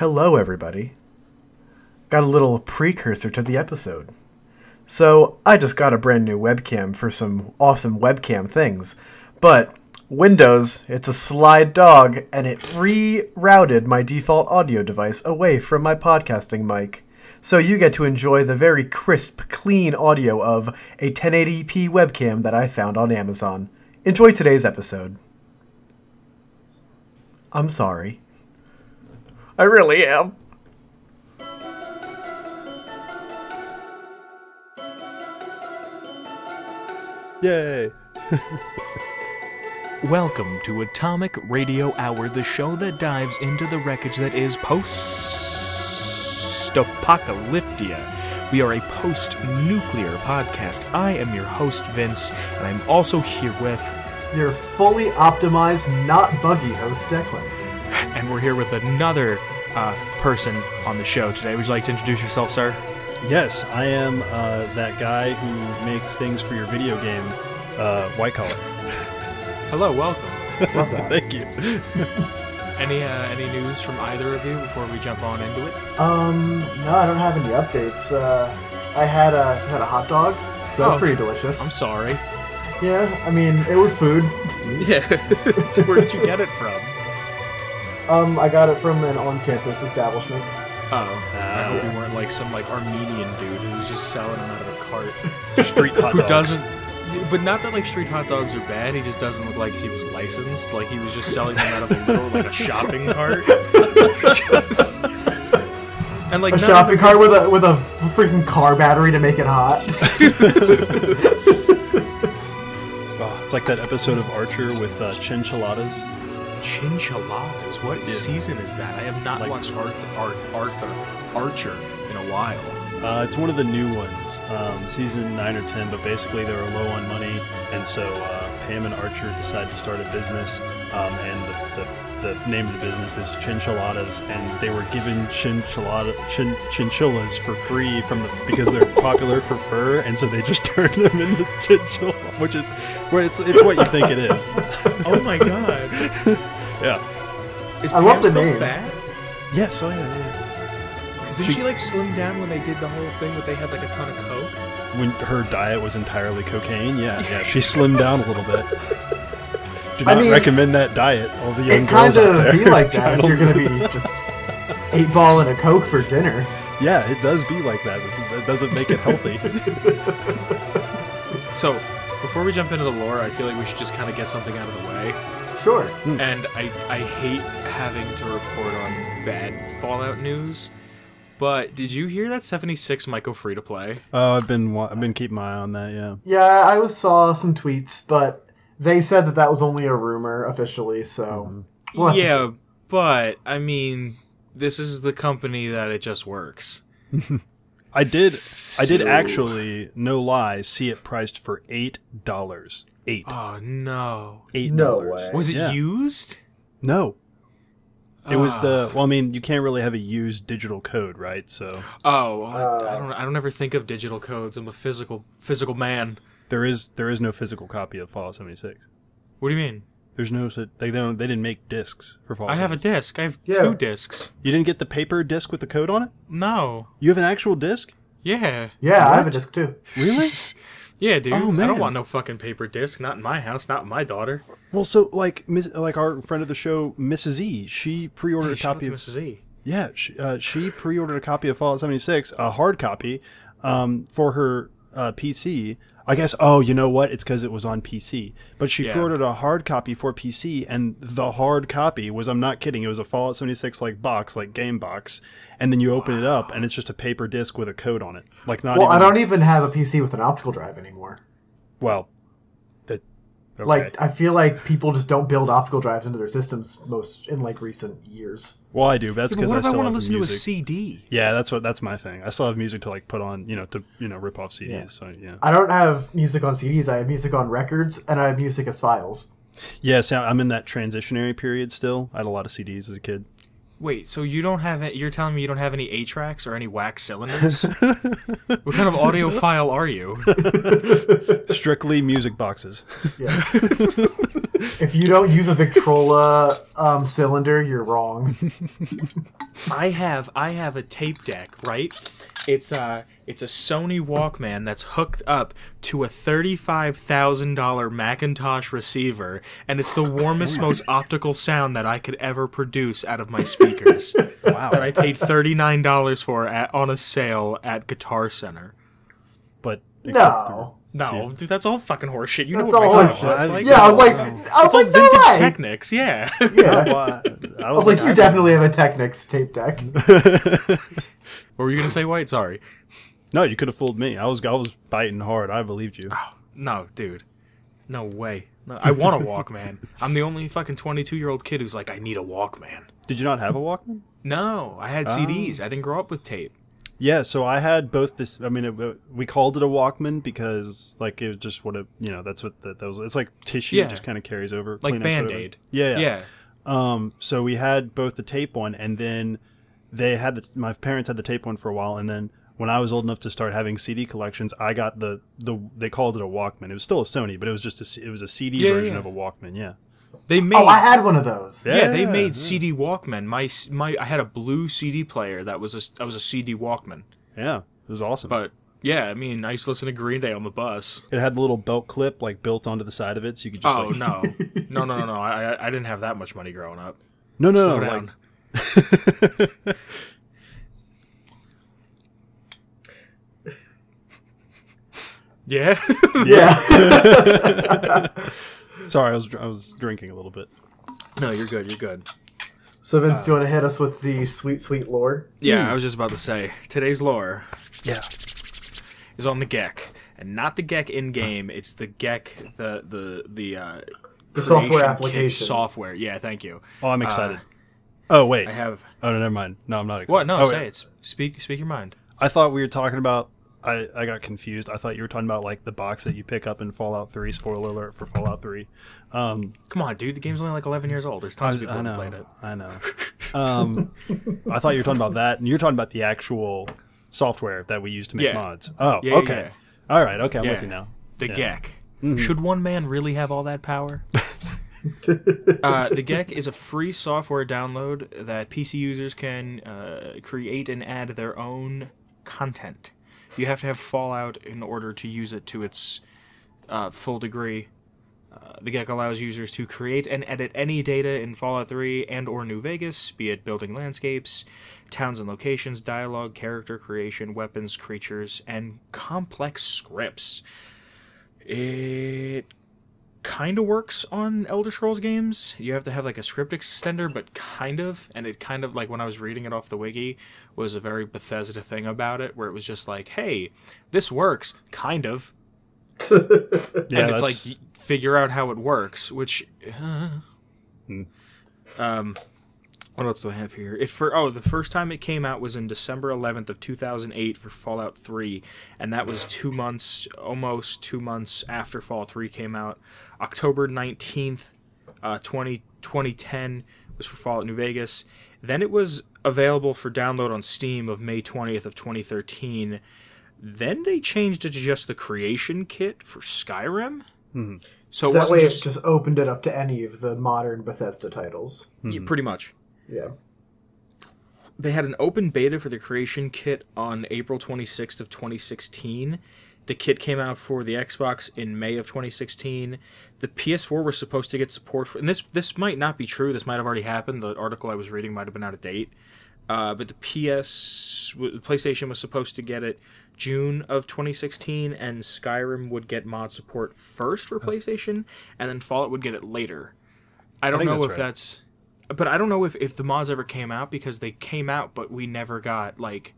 Hello, everybody. Got a little precursor to the episode. So, I just got a brand new webcam for some awesome webcam things, but Windows, it's a slide dog, and it rerouted my default audio device away from my podcasting mic. So you get to enjoy the very crisp, clean audio of a 1080p webcam that I found on Amazon. Enjoy today's episode. I'm sorry. I really am. Yay! Welcome to Atomic Radio Hour, the show that dives into the wreckage that is post-apocalyptia. We are a post-nuclear podcast. I am your host, Vince, and I'm also here with... your fully optimized, not buggy host, Declan. And we're here with another person on the show today. Would you like to introduce yourself, sir? Yes, I am that guy who makes things for your video game, WhiteCollar. Hello, welcome. Thank you. Any news from either of you before we jump on into it? No, I don't have any updates. I had just had a hot dog, so that was pretty delicious. I'm sorry. Yeah, I mean, it was food. Yeah. So where did you get it from? I got it from an on-campus establishment. Oh, I hope you weren't like some Armenian dude who was just selling them out of a cart. Street hot dogs. Who doesn't? But not that street hot dogs are bad. He just doesn't look like he was licensed. Like he was just selling them out of a little a shopping cart. And like a shopping cart with a freaking car battery to make it hot. Oh, it's like that episode of Archer with chinchilladas. Chinchilladas? What season is that? I have not watched Archer in a while. It's one of the new ones, season 9 or 10, but basically they were low on money, and so Pam and Archer decided to start a business, and the name of the business is Chinchilladas, and they were given chinchillas for free because they're popular for fur, and so they just turned them into chinchilla, which is, well, it's what you think it is. Oh my god. Yeah. Is I Pam love the still name. fat? Yes, oh yeah. Didn't she slim down when they did the whole thing where they had a ton of coke? When her diet was entirely cocaine, yeah, she slimmed down a little bit. Do not recommend that diet. All the young girls out there. It kind of be like that if you're going to be just 8-ball and a Coke for dinner. Yeah, it does be like that. That doesn't make it healthy. So, before we jump into the lore, I feel like we should just kind of get something out of the way. Sure. And I hate having to report on bad Fallout news. But did you hear that 76 might go free to play? Oh, I've been keeping my eye on that. Yeah. Yeah, I saw some tweets, but they said that was only a rumor officially. So. Mm-hmm. Yeah, but I mean, this is the company that it just works. I did actually, no lies, see it priced for $8. $8. Oh no! $8. No way. Was it used? No. It was well, I mean, you can't really have a used digital code, right? So. Oh, I don't ever think of digital codes. I'm a physical man. There is no physical copy of Fallout 76. What do you mean? There's no they didn't make discs for Fallout. I have 76. a disc. I have 2 discs. You didn't get the paper disc with the code on it? No. You have an actual disc? Yeah. Yeah, I have a disc too. Really? Yeah, dude. Oh, man. I don't want no fucking paper disc. Not in my house. Not with my daughter. Well, so like our friend of the show, Mrs. E, she pre-ordered a copy of Mrs. E. Yeah, she pre-ordered a copy of Fallout 76, a hard copy, for her PC. I guess. Oh, you know what? It's because it was on PC. But she pre-ordered a hard copy for PC, and the hard copy was, I'm not kidding, it was a Fallout 76 box, game box, and then you open it up, and it's just a paper disc with a code on it. I don't even have a PC with an optical drive anymore. Well, okay. I feel like people just don't build optical drives into their systems in recent years. Well, I do. That's because what I if I still want to have listen to a music. CD? Yeah, that's my thing. I still have music to put on, to rip off CDs. Yeah. So yeah. I don't have music on CDs. I have music on records, and I have music as files. Yeah, so I'm in that transitionary period still. I had a lot of CDs as a kid. Wait, so you don't have it? You're telling me you don't have any 8-tracks or any wax cylinders? What kind of audiophile are you? Strictly music boxes. Yeah. If you don't use a Victrola cylinder, you're wrong. I have a tape deck, right? It's a Sony Walkman that's hooked up to a $35,000 Macintosh receiver, and it's the warmest, most optical sound that I could ever produce out of my speakers. Wow. That I paid $39 for on a sale at Guitar Center. But No. No, dude, that's all fucking horseshit. You know That's what all my sound horseshit. looks like? Yeah, I was like, It's all no vintage way. Technics, yeah. Yeah. I was like, you definitely have a Technics tape deck. What were you gonna say, White? Sorry. No, you could have fooled me. I was biting hard. I believed you. Oh, no, dude. No way. No, I want a Walkman. I'm the only fucking 22-year-old kid who's like, I need a Walkman. Did you not have a Walkman? No, I had CDs. I didn't grow up with tape. Yeah, so I had both this. I mean, we called it a Walkman because, like, it was just what that's what that was. It's like tissue. Yeah. It just kind of carries over. Like Kleenex, Band-Aid. whatever. Yeah. Yeah. So we had both the tape one, and then they had my parents had the tape one for a while, and then when I was old enough to start having CD collections, I got the they called it a Walkman. It was still a Sony, but it was just it was a CD version of a Walkman. Yeah. They made. Oh, I had one of those. Yeah, they made CD Walkman. I had a blue CD player that was a CD Walkman. Yeah, it was awesome. But yeah, I mean, I used to listen to Green Day on the bus. It had the little belt clip like built onto the side of it, so you could just. Oh no. No! I didn't have that much money growing up. No, Slow down. Like... Yeah. Yeah. Sorry, I was drinking a little bit. No, you're good. You're good. So Vince, do you want to hit us with the sweet, sweet lore? Yeah, I was just about to say today's lore. Yeah. Is on the GECK, and not the GECK in game. It's the GECK, the software application. kit software. Yeah, thank you. Oh, I'm excited. Oh wait. I have. Oh no, never mind. No, I'm not excited. What? No, oh, say wait. it. Speak your mind. I thought we were talking about. I got confused. I thought you were talking about like the box that you pick up in Fallout 3. Spoiler alert for Fallout 3. Come on, dude. The game's only like 11 years old. There's tons of people who played it. I know. I thought you were talking about that, and you're talking about the actual software that we use to make mods. Oh, Yeah, okay. Yeah. All right. Okay, I'm with you now. The GECK. Mm-hmm. Should one man really have all that power? The GECK is a free software download that PC users can create and add their own content. You have to have Fallout in order to use it to its full degree. The GECK allows users to create and edit any data in Fallout 3 and or New Vegas, be it building landscapes, towns and locations, dialogue, character creation, weapons, creatures, and complex scripts. It kind of works on Elder Scrolls games. You have to have like a script extender, but kind of, and it kind of, like when I was reading it off the wiki, was a very Bethesda thing about it, where it was just like, hey, this works, kind of. And it's like, figure out how it works, which what else do I have here? The first time it came out was in December 11th of 2008 for Fallout 3, and that was almost 2 months after Fallout 3 came out. October 19th, 2010 was for Fallout New Vegas. Then it was available for download on Steam of May 20th of 2013. Then they changed it to just the creation kit for Skyrim. Mm-hmm. So that way it just opened it up to any of the modern Bethesda titles. Yeah, pretty much. Yeah. They had an open beta for the creation kit on April 26th of 2016. The kit came out for the Xbox in May of 2016. The PS4 was supposed to get support for, and this might not be true. This might have already happened. The article I was reading might have been out of date. But the PlayStation was supposed to get it June of 2016, and Skyrim would get mod support first for PlayStation, and then Fallout would get it later. I don't know if that's... But I don't know if the mods ever came out, because they came out, but we never got, like,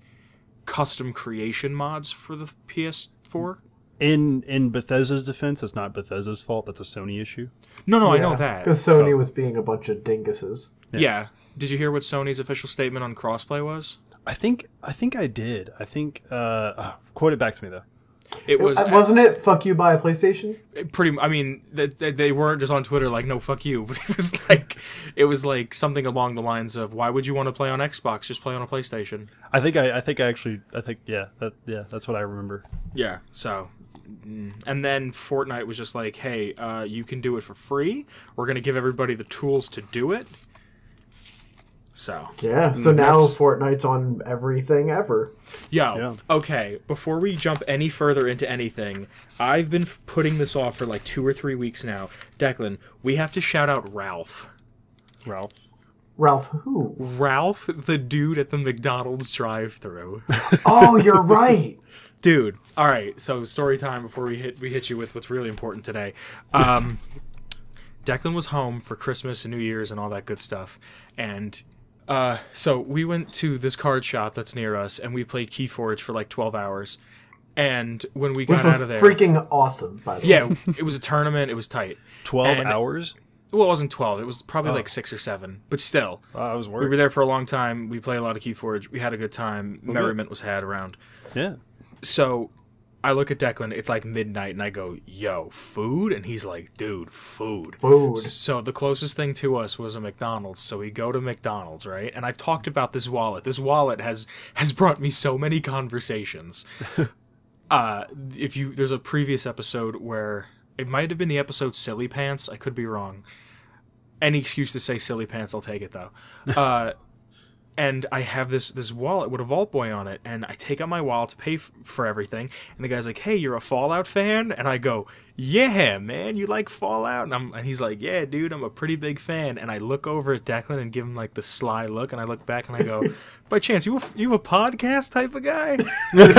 custom creation mods for the PS4. In Bethesda's defense, it's not Bethesda's fault. That's a Sony issue. No, I know that. Because Sony was being a bunch of dinguses. Yeah. Did you hear what Sony's official statement on crossplay was? I think I did. I think quote it back to me though. It was wasn't it "fuck you" by PlayStation? pretty. I mean, they weren't just on Twitter like "no, fuck you," but it was like something along the lines of, "Why would you want to play on Xbox? Just play on a PlayStation." I think yeah, that's what I remember. Yeah. So, and then Fortnite was just like, "Hey, you can do it for free. We're gonna give everybody the tools to do it." So yeah, so now Fortnite's on everything ever. Yeah. Okay, before we jump any further into anything, I've been putting this off for like 2 or 3 weeks now. Declan, we have to shout out Ralph. Ralph who? Ralph, the dude at the McDonald's drive-thru. Oh, you're right. Dude, all right, so story time before we hit you with what's really important today. Declan was home for Christmas and New Year's and all that good stuff, and so we went to this card shop that's near us, and we played Keyforge for like 12 hours. And when we got out of there, freaking awesome. By the way, yeah, it was a tournament. It was tight. 12 hours? Well, it wasn't 12. It was probably like 6 or 7. But still, I was worried. We were there for a long time. We played a lot of Keyforge. We had a good time. Merriment was had around. Yeah. So I look at Declan. It's like midnight, and I go, "Yo, food?" And he's like, "Dude, food." So the closest thing to us was a McDonald's. So we go to McDonald's, right? And I've talked about this wallet. This wallet has brought me so many conversations. There's a previous episode where it might have been the episode Silly Pants. I could be wrong. Any excuse to say Silly Pants, I'll take it though. And I have this wallet with a Vault Boy on it, and I take out my wallet to pay for everything, and the guy's like, "Hey, you're a Fallout fan?" And I go, "Yeah, man, you like Fallout?" And he's like, "Yeah, dude, I'm a pretty big fan." And I look over at Declan and give him like the sly look, and I look back and I go, "By chance, you a podcast type of guy?" And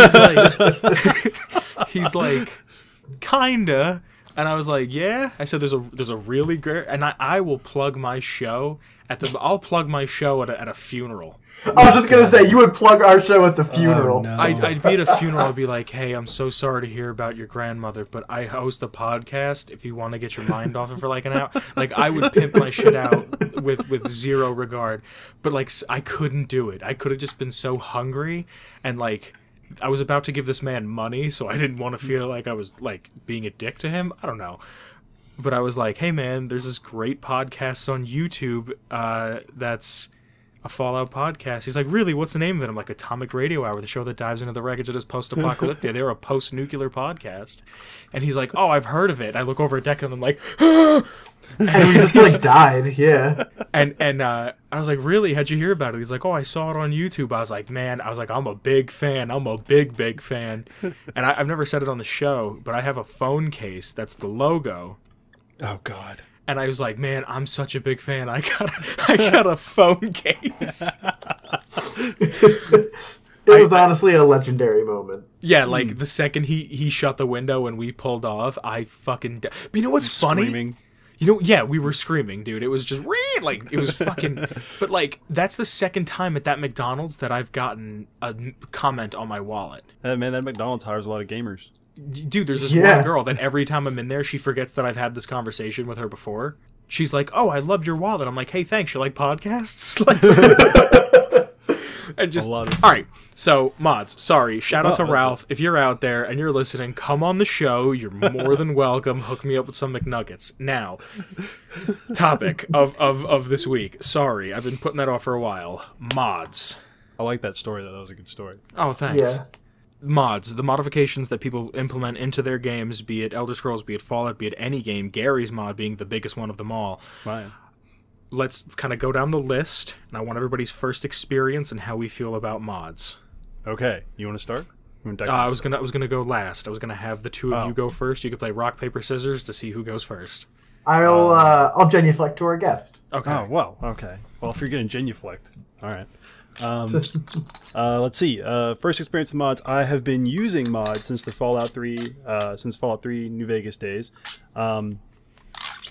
he's like, "Kinda." And I was like, "Yeah." I said, "There's a really great," and I will plug my show I'll plug my show at a funeral. I was just gonna say, you would plug our show at the funeral. Oh, no. I'd be at a funeral. I'd be like, "Hey, I'm so sorry to hear about your grandmother, but I host a podcast. If you want to get your mind off it for like an hour," like I would pimp my shit out with zero regard. But like I couldn't do it. I could have just been so hungry, and like I was about to give this man money, so I didn't want to feel like I was like being a dick to him. I don't know. But I was like, "Hey man, there's this great podcast on YouTube that's a Fallout podcast." He's like, "Really? What's the name of it?" I'm like, "Atomic Radio Hour, the show that dives into the wreckage that is post-apocalyptia. They're a post-nuclear podcast." And he's like, "Oh, I've heard of it." I look over at Declan and I'm like, and he just like died, yeah. And I was like, "Really? How'd you hear about it?" He's like, "Oh, I saw it on YouTube." I was like, "Man," I'm a big fan. I'm a big fan. And I've never said it on the show, but I have a phone case that's the logo. Oh God! And I was like, "Man, I'm such a big fan. I got a phone case." It was honestly a legendary moment. Yeah, like the second he shut the window and we pulled off, I fucking. But you know what's funny? Screaming. You know, yeah, we were screaming, dude. It was just like it was fucking. But like that's the second time at that McDonald's that I've gotten a comment on my wallet. Man, that McDonald's hires a lot of gamers. Dude, there's this one girl that every time I'm in there, she forgets that I've had this conversation with her before. She's like, "Oh, I love your wallet." I'm like, "Hey, thanks. You like podcasts?" And just all right. So mods, sorry. Shout out to Ralph if you're out there and you're listening. Come on the show. You're more than welcome. Hook me up with some McNuggets. Now, topic of this week. Sorry, I've been putting that off for a while. Mods. I like that story though. That was a good story. Oh, thanks. Yeah. Mods, the modifications that people implement into their games, be it Elder Scrolls, be it Fallout, be it any game, Gary's mod being the biggest one of them all. Right. Let's kind of go down the list, and I want everybody's first experience and how we feel about mods. Okay, you want to start? I was gonna go last. I was gonna have the two of you go first. You could play rock paper scissors to see who goes first. I'll genuflect to our guest. Okay. Oh well. Okay. Well, if you're getting genuflect, all right. Let's see. First experience with mods. I have been using mods since the Fallout 3 New Vegas days.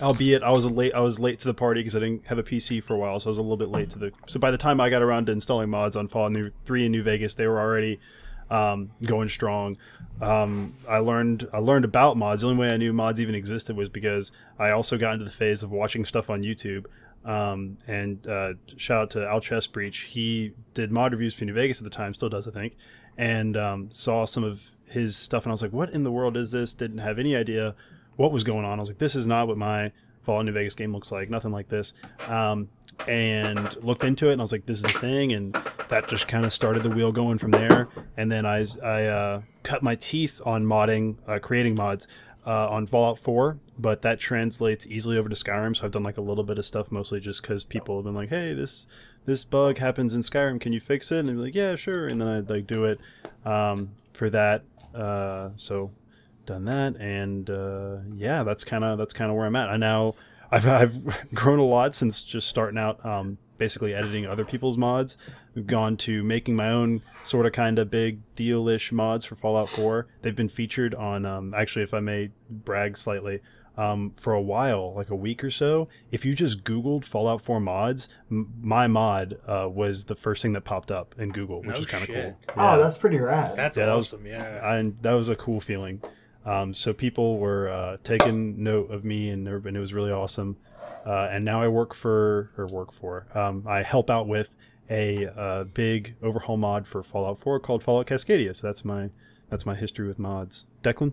Albeit I was late to the party because I didn't have a PC for a while, so I was a little bit late to the. So by the time I got around to installing mods on Fallout 3 in New Vegas, they were already going strong. I learned about mods. The only way I knew mods even existed was because I also got into the phase of watching stuff on YouTube. Shout out to Al Chess Breach. He did mod reviews for New Vegas at the time, still does, I think, and saw some of his stuff, and I was like, what in the world is this? Didn't have any idea what was going on. I was like, this is not what my Fallout New Vegas game looks like. Nothing like this. And looked into it, and I was like, this is a thing, and that just kind of started the wheel going from there. And then I cut my teeth on modding, creating mods on Fallout 4, but that translates easily over to Skyrim, so I've done like a little bit of stuff, mostly just because people have been like, hey, this bug happens in Skyrim, can you fix it? And they're like, yeah, sure. And then I'd like do it for that. So done that, and yeah, that's kind of where I'm at. I've grown a lot since just starting out, basically editing other people's mods. We've gone to making my own sort of kind of big deal-ish mods for Fallout 4. They've been featured on, actually, if I may brag slightly, for a while, like a week or so. If you just Googled Fallout 4 mods, my mod was the first thing that popped up in Google, which is kind of cool. Yeah. Oh, that's pretty rad. That's awesome, that was a cool feeling. So people were taking note of me, and it was really awesome. And now I I help out with a big overhaul mod for Fallout 4 called Fallout Cascadia. So that's my history with mods. Declan?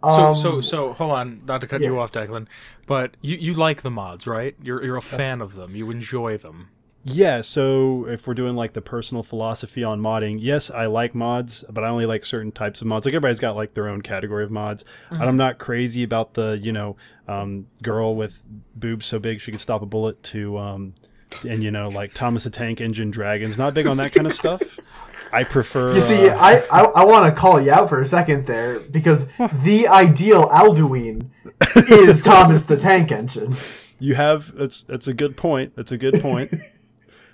So hold on, not to cut you off, Declan, but you like the mods, right? You're a fan of them. You enjoy them. Yeah, so if we're doing like the personal philosophy on modding, yes, I like mods, but I only like certain types of mods. Like everybody's got like their own category of mods. And I'm not crazy about the, girl with boobs so big she could stop a bullet to and like Thomas the Tank Engine dragons. Not big on that kind of stuff. I prefer... You see, I want to call you out for a second there, because the ideal Alduin is Thomas the Tank Engine. You have... That's a good point. That's a good point.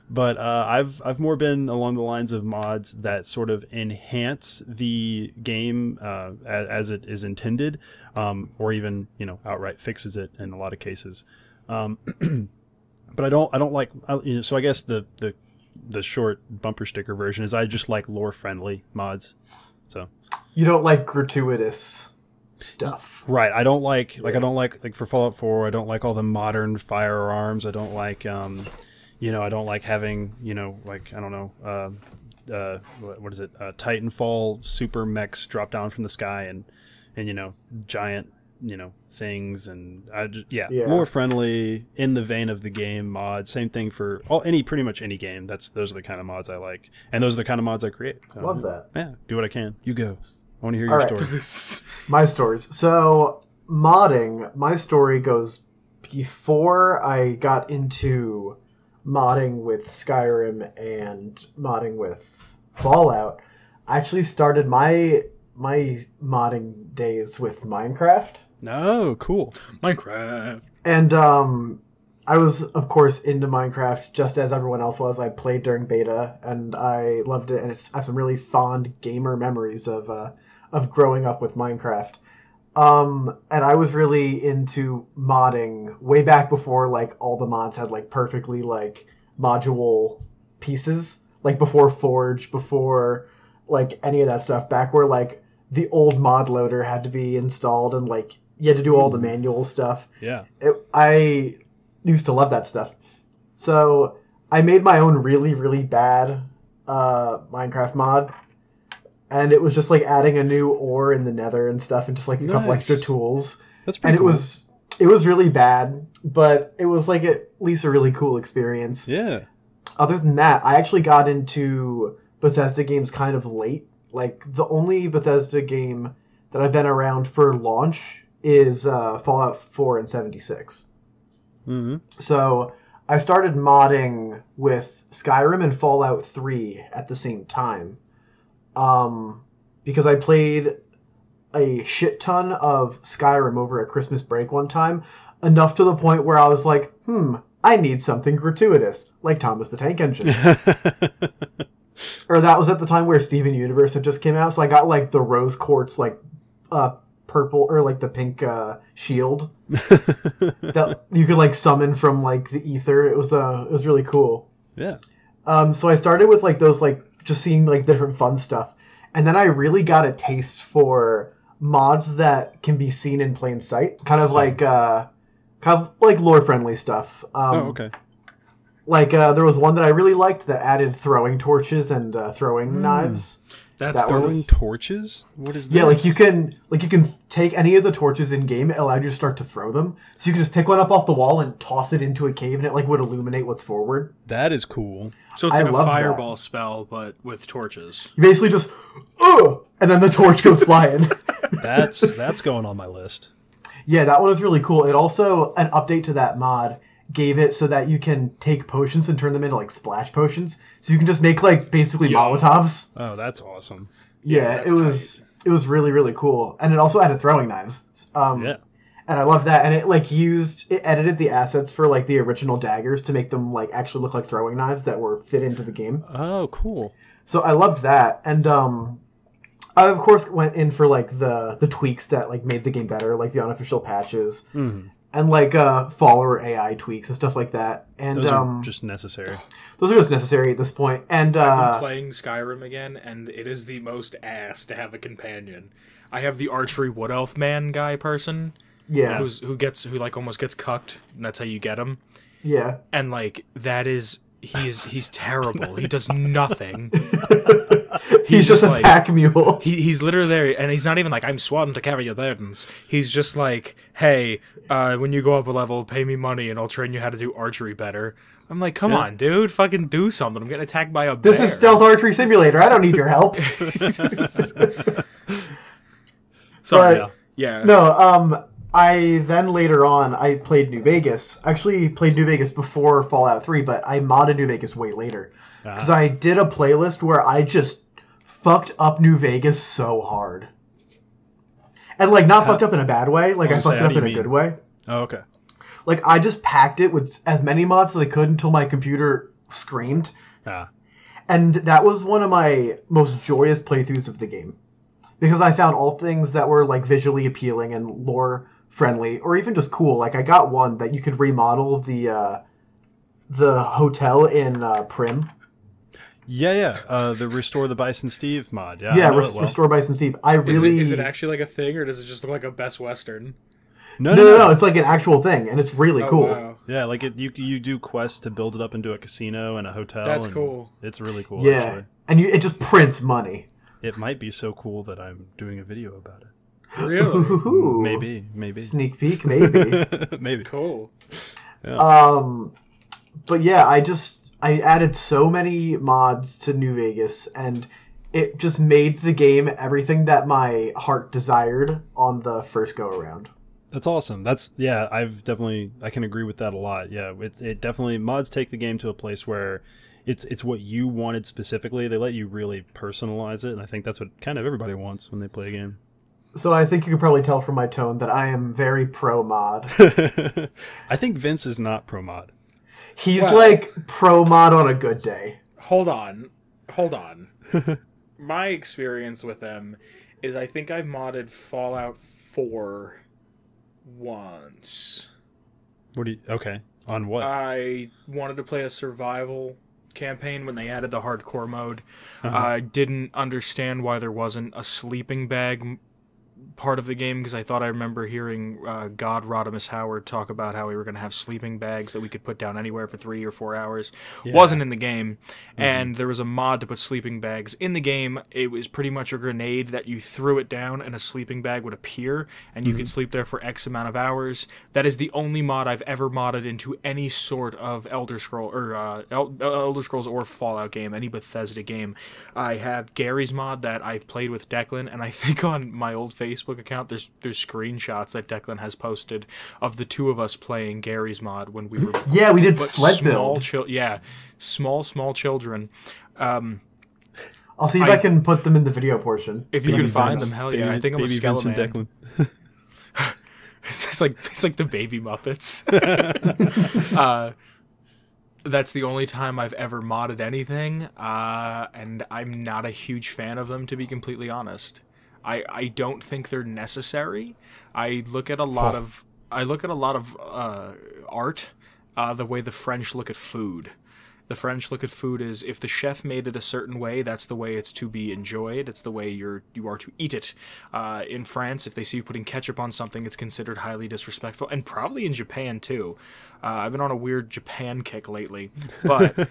But I've more been along the lines of mods that sort of enhance the game as it is intended, or even outright fixes it in a lot of cases. But I don't like. So I guess the short bumper sticker version is I just like lore friendly mods. So you don't like gratuitous stuff, right? I don't like I don't like for Fallout 4. I don't like all the modern firearms. I don't like I don't like having, I don't know, what is it? Titanfall super mechs drop down from the sky and giant, things. And more friendly in the vein of the game mods. Same thing for pretty much any game. Those are the kind of mods I like. And those are the kind of mods I create. So, love that. Yeah. Do what I can. You go. I want to hear your story. My stories. So modding, my story goes before I got into modding with Skyrim and modding with Fallout. I actually started my modding days with Minecraft. Oh, cool. Minecraft. And I was, of course, into Minecraft just as everyone else was. I played during beta, and I loved it, and I have some really fond gamer memories of growing up with Minecraft. And I was really into modding way back before, like, all the mods had, like, perfectly, like, module pieces. Like, before Forge, before, like, any of that stuff. Back where, like, the old mod loader had to be installed and, like, you had to do all the manual stuff. Yeah. I used to love that stuff. So I made my own really, really bad Minecraft mod. And it was just like adding a new ore in the nether and stuff, and just like a couple extra tools. That's pretty cool. It was really bad, but it was like at least a really cool experience. Yeah. Other than that, I actually got into Bethesda games kind of late. Like the only Bethesda game that I've been around for launch is Fallout 4 and 76. Mm-hmm. So I started modding with Skyrim and Fallout 3 at the same time. Because I played a shit ton of Skyrim over at Christmas break one time, enough to the point where I was like, I need something gratuitous, like Thomas the Tank Engine. Or that was at the time where Steven Universe had just came out, so I got like the rose quartz, like purple or like the pink shield that you could like summon from like the ether. It was really cool. Yeah. So I started with like those like just seeing like different fun stuff. And then I really got a taste for mods that can be seen in plain sight. Kind of like lore friendly stuff. Okay. Like, there was one that I really liked that added throwing torches and throwing knives. That's throwing torches? What is this? Yeah, like you can take any of the torches in game. It allowed you to start to throw them, so you can just pick one up off the wall and toss it into a cave, and it like would illuminate what's forward. That is cool. So it's like a fireball spell, but with torches. You basically just, and then the torch goes flying. That's going on my list. Yeah, that one was really cool. It also, an update to that mod gave it so that you can take potions and turn them into like splash potions. So you can just make like basically Molotovs. Oh, that's awesome. Yeah, it was really, really cool. And it also added throwing knives. Yeah. And I love that. And it like it edited the assets for like the original daggers to make them like actually look like throwing knives that were fit into the game. Oh, cool. So I loved that. And I of course went in for like the tweaks that like made the game better, like the unofficial patches. Mm-hmm. And like follower AI tweaks and stuff like that. And those are just necessary. Those are just necessary at this point. And I've been playing Skyrim again, and it is the most ass to have a companion. I have the archery wood elf man guy person. Yeah. Who like almost gets cucked, and that's how you get him. Yeah. And like that is he's terrible. He does nothing. He's just a pack mule. He's literally there, and he's not even like, I'm sworn to carry your burdens. He's just like, hey, when you go up a level, pay me money, and I'll train you how to do archery better. I'm like, come on, dude, fucking do something. I'm getting attacked by a bear. This is Stealth Archery Simulator. I don't need your help. Sorry, yeah. No, I then later on, I played New Vegas. I actually played New Vegas before Fallout 3, but I modded New Vegas way later. Because I did a playlist where I just fucked up New Vegas so hard. And, like, not fucked up in a bad way. Like, I fucked it up in a good way. Oh, okay. Like, I just packed it with as many mods as I could until my computer screamed. And that was one of my most joyous playthroughs of the game. Because I found all things that were, like, visually appealing and lore-friendly, or even just cool. Like, I got one that you could remodel the hotel in Prim. Yeah. The Restore the Bison Steve mod. Yeah, yeah, Restore Bison Steve. Is it actually like a thing, or does it just look like a Best Western? No. It's like an actual thing, and it's really cool. Wow. Yeah, like you do quests to build it up into a casino and a hotel. That's cool. It's really cool. Yeah, actually. And it just prints money. It might be so cool that I'm doing a video about it. Really? Maybe. Sneak peek, maybe. Maybe. Cool. Yeah. But yeah, I added so many mods to New Vegas, and it just made the game everything that my heart desired on the first go around. That's awesome. I can agree with that a lot. Yeah, it definitely, mods take the game to a place where it's what you wanted specifically. They let you really personalize it, and I think that's what kind of everybody wants when they play a game. So I think you can probably tell from my tone that I am very pro mod. I think Vince is not pro mod. He's like pro mod on a good day. Hold on. My experience with them is I think I've modded Fallout 4 once. Okay. On what? I wanted to play a survival campaign when they added the hardcore mode. I didn't understand why there wasn't a sleeping bag part of the game, because I thought I remember hearing God Rodimus Howard talk about how we were going to have sleeping bags that we could put down anywhere for 3 or 4 hours. Yeah. Wasn't in the game. And there was a mod to put sleeping bags in the game. It was pretty much a grenade that you threw it down and a sleeping bag would appear, and you could sleep there for X amount of hours. That is the only mod I've ever modded into any sort of Elder Scrolls or Fallout game, any Bethesda game. I have Gary's mod that I've played with Declan, and I think on my old Facebook account there's screenshots that Declan has posted of the two of us playing Gary's mod when we were we did sled build. Small children. I'll see if I can put them in the video portion. If you can find them, hell yeah. I think I'm a skeleton. It's like the Baby Muppets. That's the only time I've ever modded anything, and I'm not a huge fan of them, to be completely honest. I don't think they're necessary. I look at a lot of art, the way the French look at food, The French look at food as if the chef made it a certain way, that's the way it's to be enjoyed. It's the way you are to eat it. In France, if they see you putting ketchup on something, it's considered highly disrespectful, and probably in Japan too. I've been on a weird Japan kick lately, but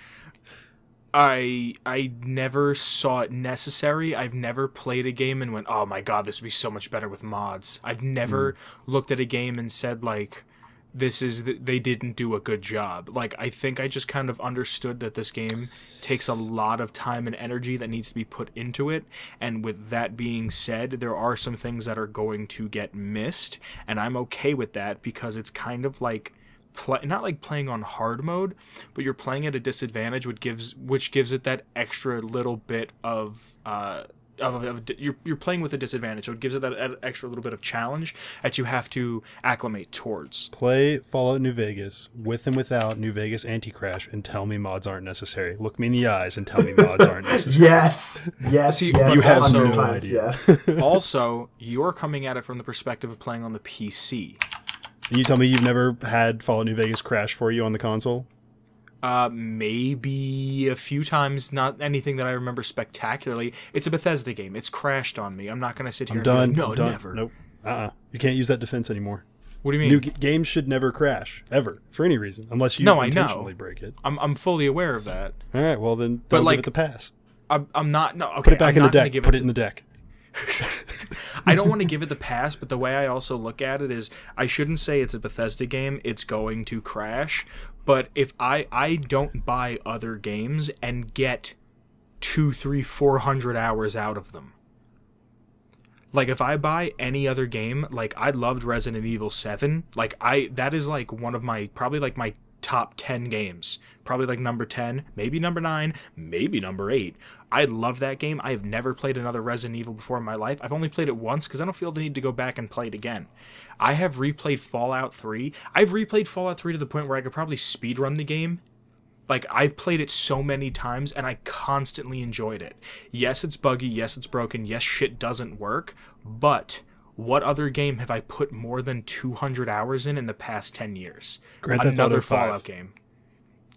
I never saw it necessary. I've never played a game and went, oh my god, this would be so much better with mods. I've never looked at a game and said, like, they didn't do a good job. Like, I think I just kind of understood that this game takes a lot of time and energy that needs to be put into it, and with that being said, there are some things that are going to get missed, and I'm okay with that, because it's kind of like not like playing on hard mode, but you're playing at a disadvantage, which gives it that extra little bit of you're playing with a disadvantage, so it gives it that extra little bit of challenge that you have to acclimate towards. Play Fallout New Vegas with and without New Vegas anti-crash and tell me mods aren't necessary. Look me in the eyes and tell me mods aren't necessary. Yes. See, you have no idea. Yes. Also, you're coming at it from the perspective of playing on the PC. And you tell me you've never had Fallout New Vegas crash for you on the console? Maybe a few times, not anything that I remember spectacularly. It's a Bethesda game. It's crashed on me. I'm not going to sit here and done. be like, no, I'm never. Nope. You can't use that defense anymore. What do you mean? New games should never crash, ever, for any reason, unless you intentionally break it. I'm fully aware of that. All right, well then, don't give it the pass. I'm not. No, okay. Put it back in the deck. Put it in the deck. I don't want to give it the pass, but the way I also look at it is I shouldn't say it's a Bethesda game, it's going to crash, but if I don't buy other games and get 200, 300, 400 hours out of them. Like, if I buy any other game, like, I loved Resident Evil 7, like, that is, like, one of my, probably, like, my top 10 games. Probably, like, number 10, maybe number 9, maybe number 8. I love that game. I have never played another Resident Evil before in my life. I've only played it once because I don't feel the need to go back and play it again. I have replayed Fallout 3. I've replayed Fallout 3 to the point where I could probably speedrun the game. Like, I've played it so many times, and I constantly enjoyed it. Yes, it's buggy. Yes, it's broken. Yes, shit doesn't work. But what other game have I put more than 200 hours in the past 10 years? Another Fallout game.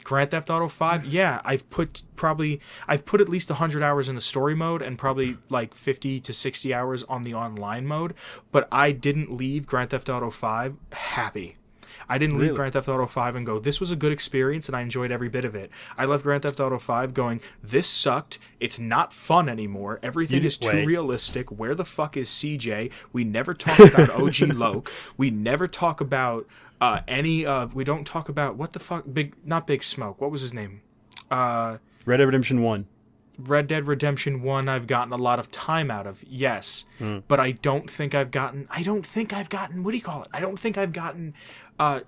Grand Theft Auto 5, yeah, I've put at least 100 hours in the story mode and probably like 50 to 60 hours on the online mode, but I didn't leave Grand Theft Auto 5 happy. I didn't leave Grand Theft Auto 5 and go, this was a good experience and I enjoyed every bit of it. I left Grand Theft Auto 5 going, this sucked, it's not fun anymore, everything is too realistic, where the fuck is CJ? We never talk about OG Loke, we never talk about we don't talk about, what the fuck, not Big Smoke, what was his name? Red Dead Redemption 1. Red Dead Redemption 1 I've gotten a lot of time out of, yes. But I don't think I've gotten, what do you call it? I don't think I've gotten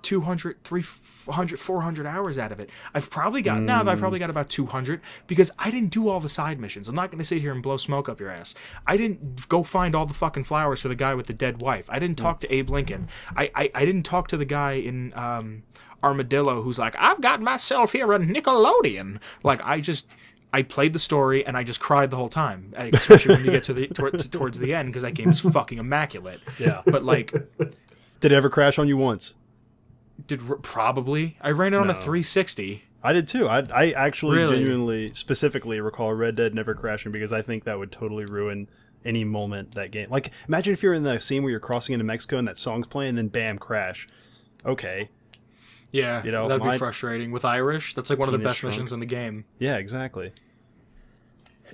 200, 300, 400 hours out of it. I've probably got about 200 because I didn't do all the side missions. I'm not going to sit here and blow smoke up your ass. I didn't go find all the fucking flowers for the guy with the dead wife. I didn't talk to Abe Lincoln. I didn't talk to the guy in Armadillo who's like, I've got myself here a Nickelodeon. Like, I played the story and I just cried the whole time, especially when you get to towards the end because that game is fucking immaculate. Yeah. But like, did it ever crash on you once? Probably. I ran it on a 360. I did too. I actually genuinely, specifically recall Red Dead never crashing because I think that would totally ruin any moment that game. Like, imagine if you're in the scene where you're crossing into Mexico and that song's playing and then bam, crash. Okay. Yeah, that'd be frustrating. With Irish, that's like one of the best missions in the game. Yeah, exactly.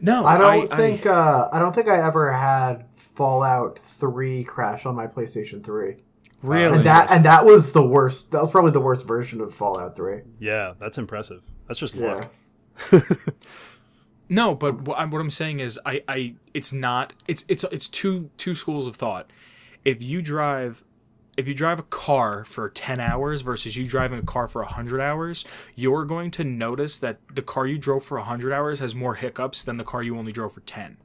No, I don't think I ever had Fallout 3 crash on my PlayStation 3. Really? And that was the worst. That was probably the worst version of Fallout 3. Yeah, that's impressive. That's just luck. No, but what I'm saying is, it's two schools of thought. If you drive a car for 10 hours versus you driving a car for 100 hours, you're going to notice that the car you drove for 100 hours has more hiccups than the car you only drove for 10.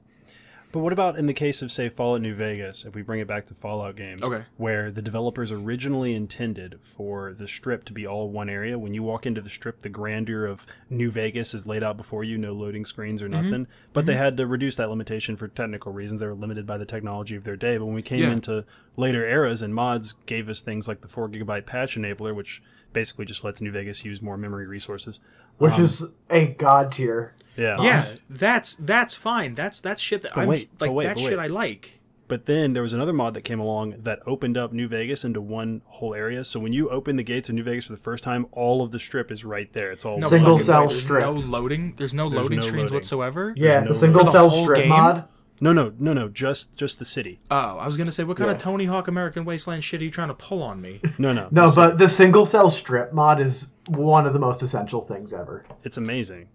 But what about in the case of, say, Fallout New Vegas, if we bring it back to Fallout games, where the developers originally intended for the strip to be all one area? When you walk into the strip, the grandeur of New Vegas is laid out before you, no loading screens or nothing. But they had to reduce that limitation for technical reasons. They were limited by the technology of their day. But when we came into later eras and mods gave us things like the 4 gigabyte patch enabler, which basically just lets New Vegas use more memory resources, which is a god tier. Yeah. Yeah, that's fine. That's shit that shit I like. But then there was another mod that came along that opened up New Vegas into one whole area. So when you open the gates of New Vegas for the first time, all of the strip is right there. It's all single cell strip. There's no loading screens whatsoever. Yeah, the single cell strip mod. No, just the city. Oh, I was gonna say, what kind of Tony Hawk American Wasteland shit are you trying to pull on me? No. But the single cell strip mod is one of the most essential things ever. It's amazing.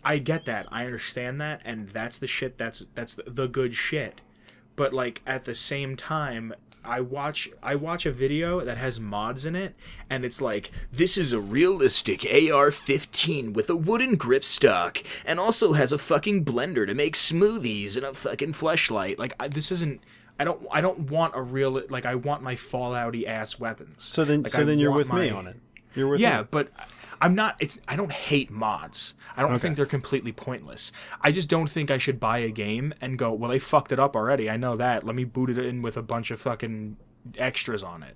I get that. I understand that, and that's the shit. That's the good shit. But like at the same time, I watch a video that has mods in it, and it's like, this is a realistic AR-15 with a wooden grip stock, and also has a fucking blender to make smoothies and a fucking fleshlight. Like this isn't. I don't want a real, like, I want my Fallout-y ass weapons. So then you're with me on it. You're with me. Yeah, but I'm not. I don't hate mods. I don't think they're completely pointless. I just don't think I should buy a game and go, well, they fucked it up already. I know that. Let me boot it in with a bunch of fucking extras on it.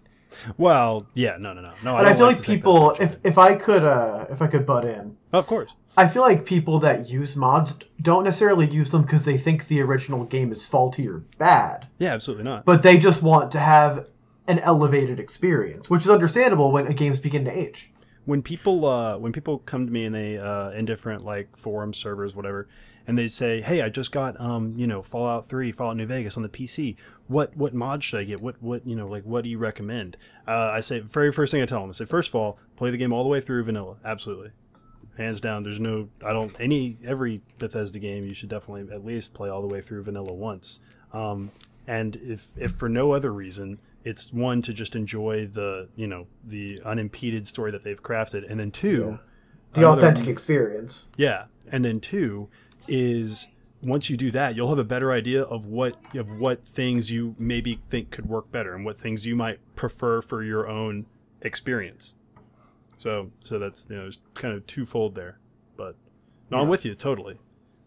Well, yeah, no. And I feel like people, if I could butt in, of course. I feel like people that use mods don't necessarily use them because they think the original game is faulty or bad. Yeah, absolutely not. But they just want to have an elevated experience, which is understandable when games begin to age. When people come to me and they in different like forum servers, whatever, and they say, "Hey, I just got Fallout 3, Fallout New Vegas on the PC. What mod should I get? What what do you recommend?" I say, very first thing I tell them, I say, first of all, play the game all the way through vanilla, absolutely, hands down. There's no, every Bethesda game you should definitely at least play all the way through vanilla once. And if for no other reason, it's one, to just enjoy the unimpeded story that they've crafted, and then two, the authentic experience. Yeah, and then two is, once you do that, you'll have a better idea of what things you maybe think could work better and what things you might prefer for your own experience. So that's it's kind of twofold there. But no, I'm with you totally.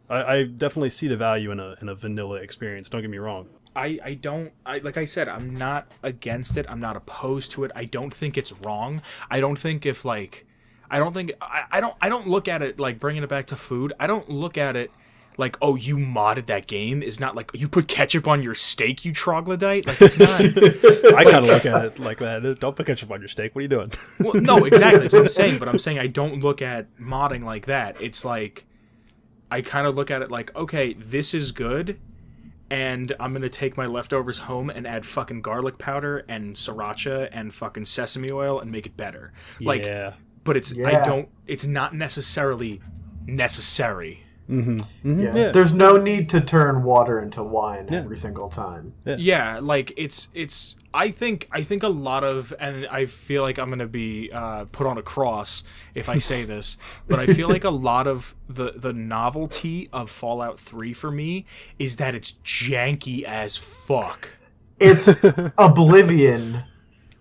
I definitely see the value in a vanilla experience. Don't get me wrong. Like I said, I'm not against it. I'm not opposed to it. I don't think it's wrong. I don't look at it like, bringing it back to food. I don't look at it like, oh, you modded that game. Is not like you put ketchup on your steak, you troglodyte. Like, it's not. I kind of look at it like that. Don't put ketchup on your steak. What are you doing? Well, no, exactly. That's what I'm saying. But I'm saying I don't look at modding like that. It's like, I kind of look at it like, okay, this is good, and I'm going to take my leftovers home and add fucking garlic powder and sriracha and fucking sesame oil and make it better. Like, yeah. But it's it's not necessarily necessary. Mm-hmm. Mm-hmm. Yeah. Yeah. There's no need to turn water into wine every single time. Yeah, like it's I think a lot of, and I feel like I'm gonna be put on a cross if I say this, but I feel like a lot of the novelty of Fallout 3 for me is that it's janky as fuck. It's Oblivion.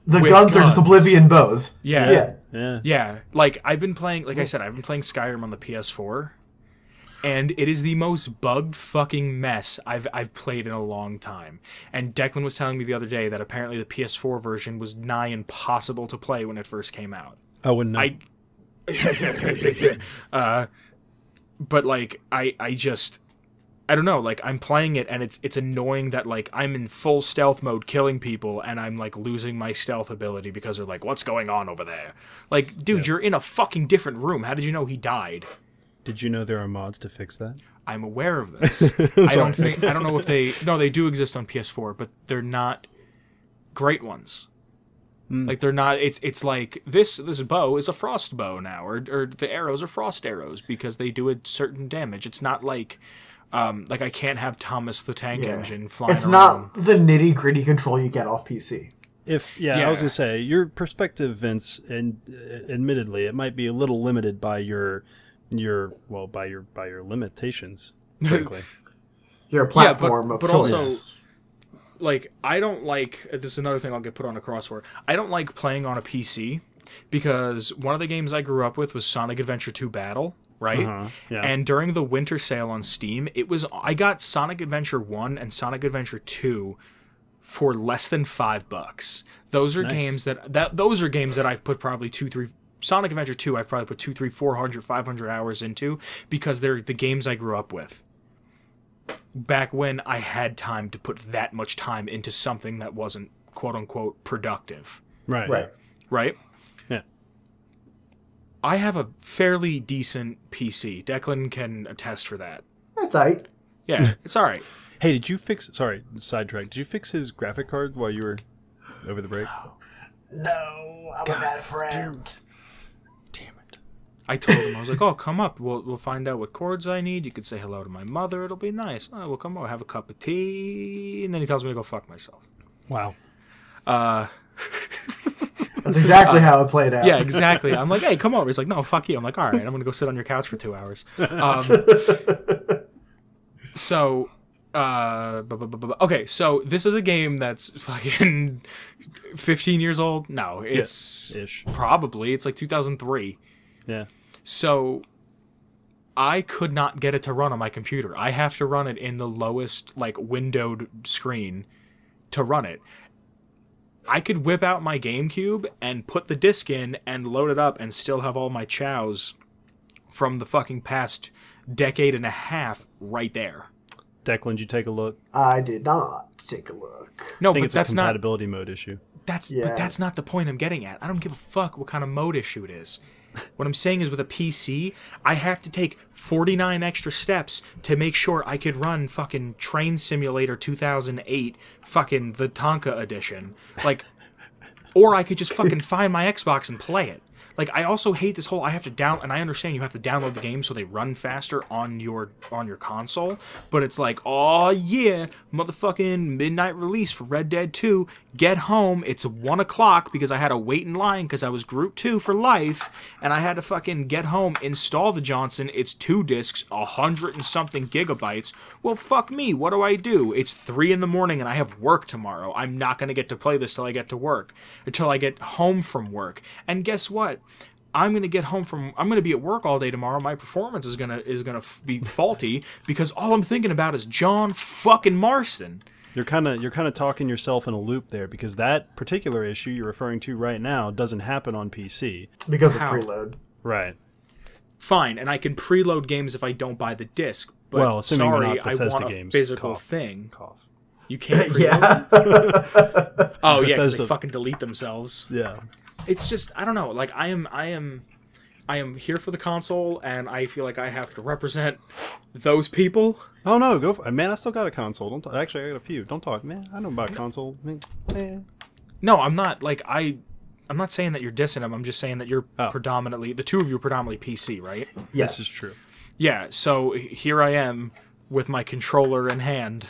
The guns are just Oblivion bows. Yeah. Like I've been playing Skyrim on the PS4. And it is the most bugged fucking mess I've played in a long time. And Declan was telling me the other day that apparently the PS4 version was nigh impossible to play when it first came out. I wouldn't know. But like I don't know, like I'm playing it and it's annoying that like I'm in full stealth mode killing people and I'm like losing my stealth ability because they're like, what's going on over there? Like, dude, you're in a fucking different room. How did you know he died? Did you know there are mods to fix that? I'm aware of this. I don't know if they do exist on PS4, but they're not great ones. Like they're not. It's like this bow is a frost bow now, or the arrows are frost arrows because they do a certain damage. It's not like I can't have Thomas the Tank Engine flying. It's not the nitty gritty control you get off PC. I was gonna say your perspective, Vince, and admittedly, it might be a little limited by your limitations, frankly. Your platform of but choice. Also, like, I don't like, this is another thing I'll get put on a cross for, I don't like playing on a PC because one of the games I grew up with was Sonic Adventure 2 Battle, right? And during the winter sale on Steam, I got Sonic Adventure 1 and Sonic Adventure 2 for less than $5. Those are games that I've put probably Sonic Adventure 2, I've probably put 200, 300, 400, 500 hours into because they're the games I grew up with. Back when I had time to put that much time into something that wasn't quote-unquote productive. Right. Yeah. I have a fairly decent PC. Declan can attest for that. That's right. Yeah, it's all right. Hey, did you fix... Sorry, sidetrack. Did you fix his graphic card while you were over the break? No, I'm a bad friend. Damn it. I told him, I was like, oh, come up. We'll find out what chords I need. You could say hello to my mother. It'll be nice. Oh, we'll come over, have a cup of tea. And then he tells me to go fuck myself. Wow. That's exactly how it played out. Yeah, exactly. I'm like, hey, come over. He's like, no, fuck you. I'm like, all right, I'm going to go sit on your couch for 2 hours. Okay, so this is a game that's fucking 15 years old. No, it's ish. Probably. It's like 2003. Yeah. So I could not get it to run on my computer. I have to run it in the lowest, like, windowed screen to run it. I could whip out my GameCube and put the disc in and load it up and still have all my chows from the fucking past decade and a half right there. Declan, did you take a look? I did not take a look. No, I think but it's that's a compatibility mode issue. But that's not the point I'm getting at. I don't give a fuck what kind of mode issue it is. What I'm saying is with a PC, I have to take 49 extra steps to make sure I could run fucking Train Simulator 2008, fucking the Tonka edition. Like, or I could just fucking find my Xbox and play it. Like, I also hate this whole, I have to down, and I understand you have to download the game so they run faster on your console, but it's like, oh yeah, motherfucking midnight release for Red Dead 2, get home, it's 1 o'clock because I had to wait in line because I was Group 2 for life, and I had to fucking get home, install the Johnson, it's 2 discs, 100 and something gigabytes. Well, fuck me, what do? It's 3 in the morning and I have work tomorrow. I'm not going to get to play this till I get to work, until I get home from work. And guess what? I'm gonna be at work all day tomorrow. My performance is gonna be faulty because all I'm thinking about is John fucking Marston. You're kind of talking yourself in a loop there, because that particular issue you're referring to right now doesn't happen on PC because of preload. Right. Fine, and I can preload games if I don't buy the disc. But well, assuming sorry, they're not Bethesda I want a games. physical Cough. thing. Cough. You can't preload. Yeah. Oh yeah, because Bethesda. they fucking delete themselves. Yeah. It's just, I don't know. Like, I am here for the console, and I feel like I have to represent those people. Oh no, go for it. Man, I still got a console. Don't actually, I got a few. Don't talk, man. I know about console. No, I'm not. Like, I'm not saying that you're dissing them. I'm just saying that you're predominantly, the two of you are predominantly PC, right? Yes. This is true. Yeah. So here I am with my controller in hand.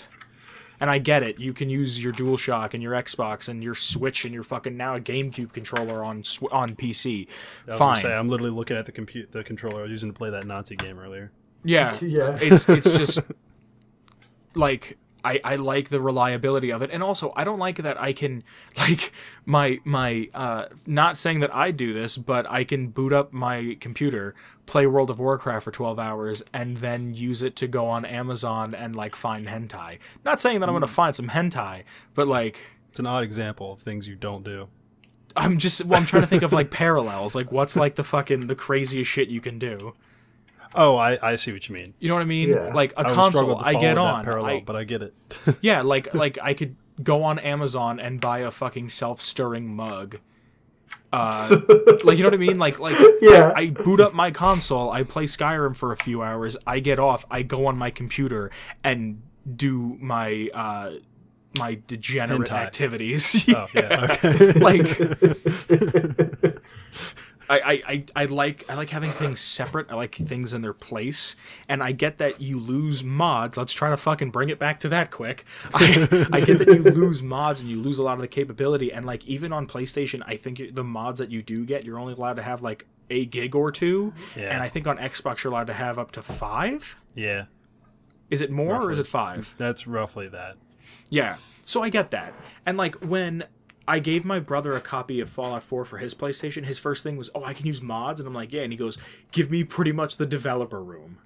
And I get it. You can use your DualShock and your Xbox and your Switch and your fucking now a GameCube controller on PC. I was Fine. gonna say, I'm literally looking at the controller I was using to play that Nazi game earlier. Yeah. Yeah. It's just like I like the reliability of it, and also I don't like that I can like my not saying that I do this, but I can boot up my computer, play World of Warcraft for 12 hours, and then use it to go on Amazon and like find hentai. Not saying that I'm gonna find some hentai, but like It's an odd example of things you don't do. I'm trying to think of like parallels, like what's like the craziest shit you can do. Oh, I see what you mean. You know what I mean? Yeah. Like a I would console, struggle to I follow get that on. parallel, but I get it. Yeah, like I could go on Amazon and buy a fucking self-stirring mug. Like, you know what I mean? Like Yeah. I boot up my console, I play Skyrim for a few hours, I get off, I go on my computer and do my my degenerate Hentai. activities. Oh, yeah, okay. Like I like having things separate. I like things in their place, and I get that you lose mods. Let's try to fucking bring it back to that quick. I get that you lose mods and you lose a lot of the capability, and like even on PlayStation, I think the mods that you do get, you're only allowed to have like a gig or two, Yeah. and I think on Xbox you're allowed to have up to 5. Yeah, Is it more or is Roughly. it 5? that's roughly that. Yeah, so I get that. And like when I gave my brother a copy of Fallout 4 for his PlayStation, his first thing was, oh, I can use mods? And I'm like, yeah. And he goes, give me pretty much the developer room.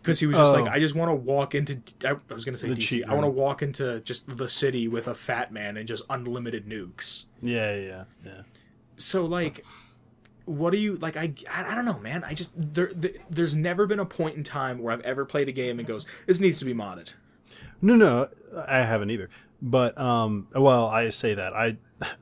Because he was just Oh. like, I just want to walk into, I was going to say The DC, cheat I want to room. walk into just the city with a fat man and just unlimited nukes. Yeah. So like, what do you like? I don't know, man. I just there's never been a point in time where I've ever played a game and goes, this needs to be modded. No, I haven't either. But well, I say that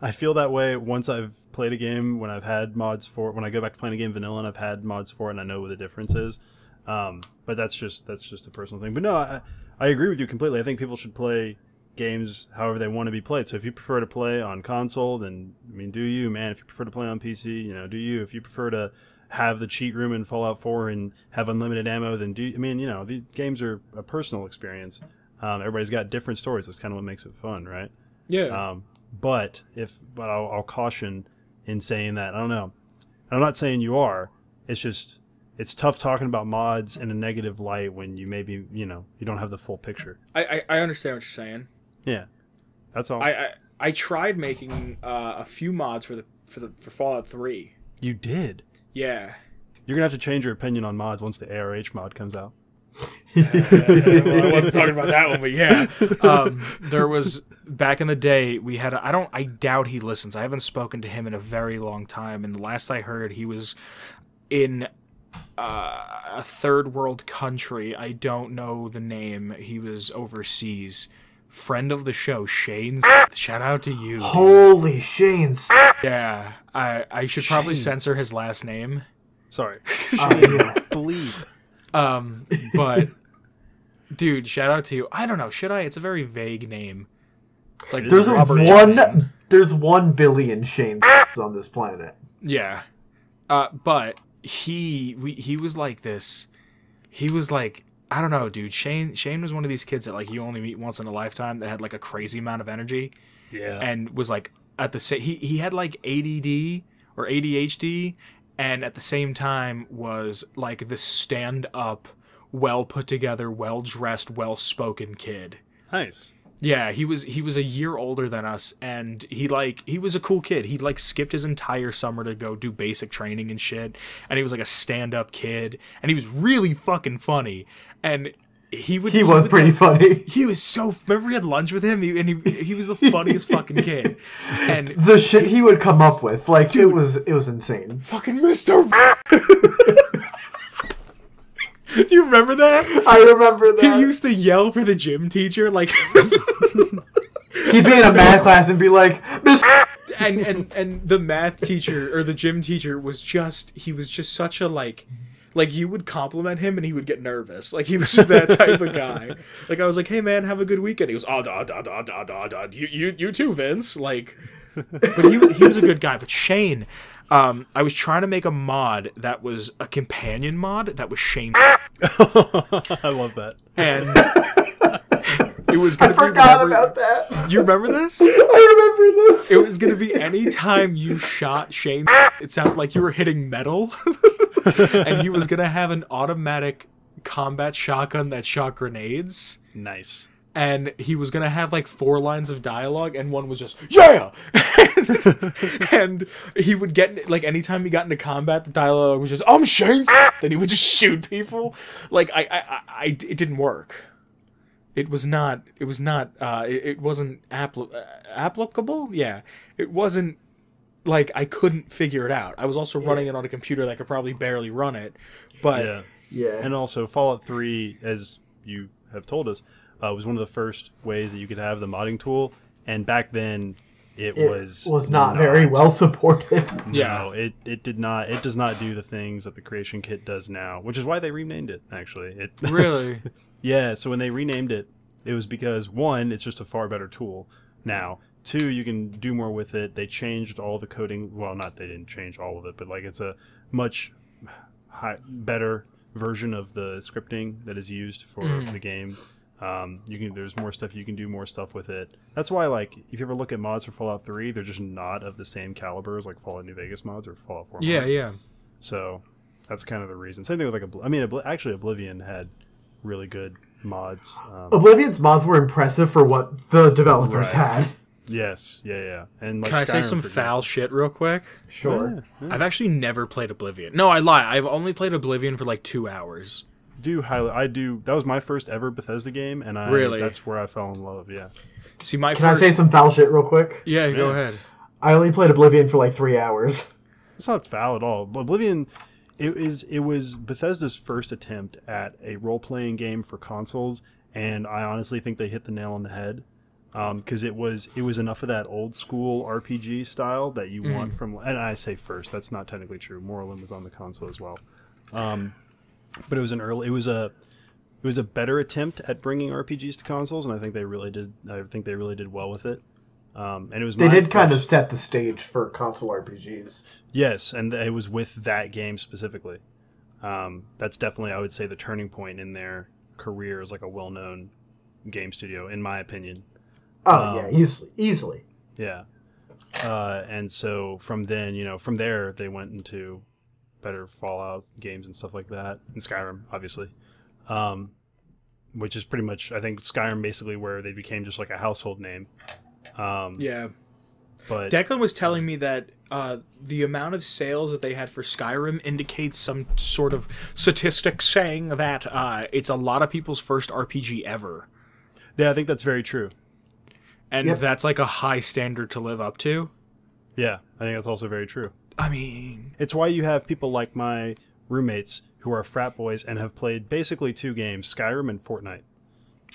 I feel that way once I've played a game when I've had mods for it. When I go back to playing a game vanilla and I've had mods for it and I know what the difference is. But that's just a personal thing. But no, I agree with you completely. I think people should play games however they want to be played. So if you prefer to play on console, then I mean, do you, man? If you prefer to play on PC, you know, do you? If you prefer to have the cheat room in Fallout 4 and have unlimited ammo, then do you? I mean, you know, these games are a personal experience. Everybody's got different stories. That's kind of what makes it fun, right? Yeah. But I'll caution in saying that, I don't know. I'm not saying you are. It's just, it's tough talking about mods in a negative light when you maybe, you know, you don't have the full picture. I understand what you're saying. Yeah, that's all. I tried making a few mods for Fallout 3. You did? Yeah. You're gonna have to change your opinion on mods once the ARH mod comes out. Well, I wasn't talking about that one, but yeah. There was back in the day we had I doubt he listens. I haven't spoken to him in a very long time, and the last I heard he was in a third world country. I don't know the name. He was overseas. Friend of the show, Shane. Shout out to you. Holy Shane. Yeah, I should probably censor his last name. Sorry. Yeah. Bleep. But dude, shout out to you. I don't know. Should I? It's a very vague name. It's like there's 1 billion Shane on this planet. Yeah. But he was like this. He was like, I don't know, dude. Shane was one of these kids that like you only meet once in a lifetime that had like a crazy amount of energy. Yeah. And was like at the same he had like ADD or ADHD, and at the same time was like this stand-up, well put together, well dressed, well spoken kid. Nice. Yeah, he was a year older than us, and he was a cool kid. He like skipped his entire summer to go do basic training and shit, and he was like a stand-up kid, and he was really fucking funny. And he was pretty funny. He was so. Remember we had lunch with him, he was the funniest fucking kid. And the shit he would come up with, like, dude, it was insane. Fucking Mr. Do you remember that? I remember that. He used to yell for the gym teacher, like he'd be in a math class and be like, Miss. And the math teacher or the gym teacher was just such a like you would compliment him and he would get nervous. Like he was just that type of guy. Like I was like, hey man, have a good weekend. He goes, you too, Vince. Like, but he was a good guy. But Shane, I was trying to make a mod that was a companion mod that was Shane. I love that. And it was gonna I forgot about that. You remember this? I remember this. It was gonna be any time you shot Shane, it sounded like you were hitting metal. And he was gonna have an automatic combat shotgun that shot grenades. Nice. And he was gonna have like 4 lines of dialogue, and one was just yeah. And he would get like anytime he got into combat, the dialogue was just I'm Shane. Then he would just shoot people. Like it didn't work. It wasn't applicable. Yeah, it wasn't. Like I couldn't figure it out. I was also running it on a computer that could probably barely run it. But yeah. And also Fallout 3, as you have told us, was one of the first ways that you could have the modding tool. And back then, it was not very well supported. No, it did not. It does not do the things that the Creation Kit does now, which is why they renamed it. Actually, Really. Yeah. So when they renamed it, it was because 1, it's just a far better tool now. 2, you can do more with it. They changed all the coding. Well, they didn't change all of it, but like it's a much better version of the scripting that is used for the game. There's more stuff you can do, more stuff with it. That's why, like, if you ever look at mods for Fallout 3, they're just not of the same caliber as like Fallout New Vegas mods or Fallout 4 mods. Yeah. So that's kind of the reason. Same thing with actually Oblivion had really good mods. Oblivion's mods were impressive for what the developers had. Yes, yeah. And like, can I say some foul shit real quick? Sure. Yeah. I've actually never played Oblivion. No, I lie. I've only played Oblivion for like 2 hours. I do. That was my first ever Bethesda game, and that's where I fell in love. Yeah. See, Can I say some foul shit real quick? Yeah, go ahead. I only played Oblivion for like 3 hours. It's not foul at all. Oblivion, it was Bethesda's first attempt at a role-playing game for consoles, and I honestly think they hit the nail on the head. Because it was enough of that old school RPG style that you want from, and I say first, that's not technically true. Morrowind was on the console as well, but it was a better attempt at bringing RPGs to consoles, and I think they really did. I think they really did well with it. And it was they did kind of set the stage for console RPGs. Yes, and it was with that game specifically. That's definitely, I would say, the turning point in their career as like a well-known game studio, in my opinion. Oh, yeah, easily. Yeah. And so from then, from there, they went into better Fallout games and stuff like that. And Skyrim, obviously. Which is pretty much, I think, Skyrim basically where they became just like a household name. Yeah. But Declan was telling me that the amount of sales that they had for Skyrim indicates some sort of statistic saying that it's a lot of people's first RPG ever. Yeah, I think that's very true. And that's like a high standard to live up to. Yeah, I think that's also very true. I mean, it's why you have people like my roommates who are frat boys and have played basically 2 games, Skyrim and Fortnite.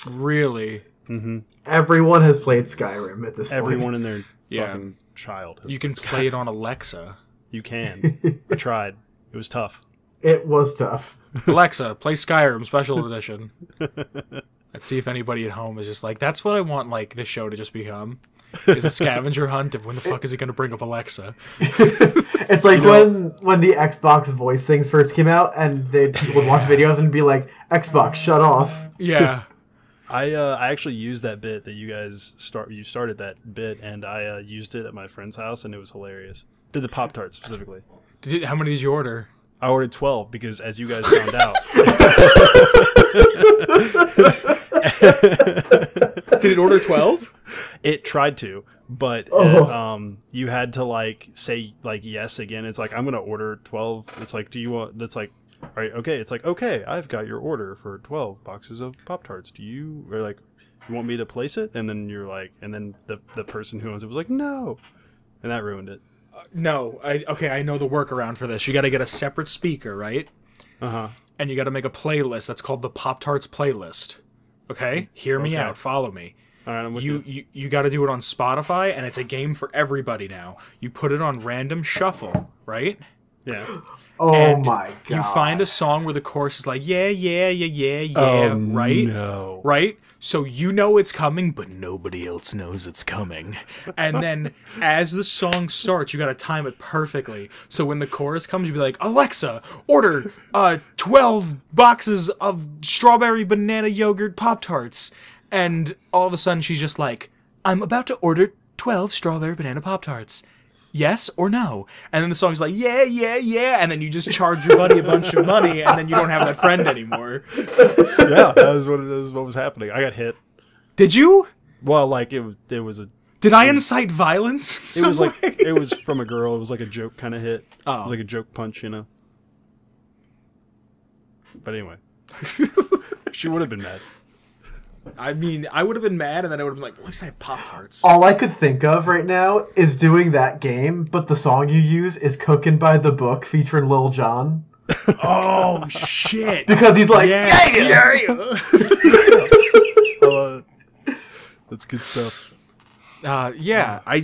Really? Mm-hmm. Everyone has played Skyrim at this point. Everyone in their fucking child. You can play it on Alexa. You can. I tried. It was tough. It was tough. Alexa, play Skyrim Special Edition. Let's see if anybody at home is just like, that's what I want, like, this show to just become. Is a scavenger hunt of when the fuck is it going to bring up Alexa? It's like when the Xbox voice things first came out, and people would watch videos and be like, Xbox, shut off. Yeah. I actually used that bit that you guys you started that bit, and I used it at my friend's house, and it was hilarious. Did the Pop-Tarts specifically. How many did you order? I ordered 12 because, as you guys found out... Did it order 12? It tried to, but you had to say yes again. It's like, I'm gonna order 12. It's like, do you want? That's like, all right, okay. It's like, okay, I've got your order for 12 boxes of Pop-Tarts. Do you you want me to place it? And then you're like, and then the person who owns it was like, no, and that ruined it. No, I know the workaround for this. You got to get a separate speaker, right? And you got to make a playlist that's called the Pop-Tarts playlist. Okay, hear me out. Follow me. All right, I'm with you. You got to do it on Spotify, and it's a game for everybody now. You put it on random shuffle, right? Yeah. Oh my god! You find a song where the chorus is like, yeah, yeah, yeah, yeah, yeah, right? No. Right? So you know it's coming, but nobody else knows it's coming. And then as the song starts, you got to time it perfectly. So when the chorus comes, you be like, Alexa, order 12 boxes of strawberry banana yogurt Pop-Tarts. And all of a sudden she's just like, I'm about to order 12 strawberry banana Pop-Tarts. Yes or no? And then the song's like, yeah, yeah, yeah. And then you just charge your buddy a bunch of money, and then you don't have that friend anymore. Yeah, that was what was happening. I got hit. Did you? Well, it was a... Did I incite violence? It was it was from a girl. It was like a joke kind of hit. Oh. It was like a joke punch, But anyway. She would have been mad. I mean, I would have been mad, and then I would have been like, at least I have Pop-Tarts. All I could think of right now is doing that game, but the song you use is Cookin' by the Book featuring Lil Jon. Oh, shit. Because he's like, yeah! That's good stuff. Yeah, I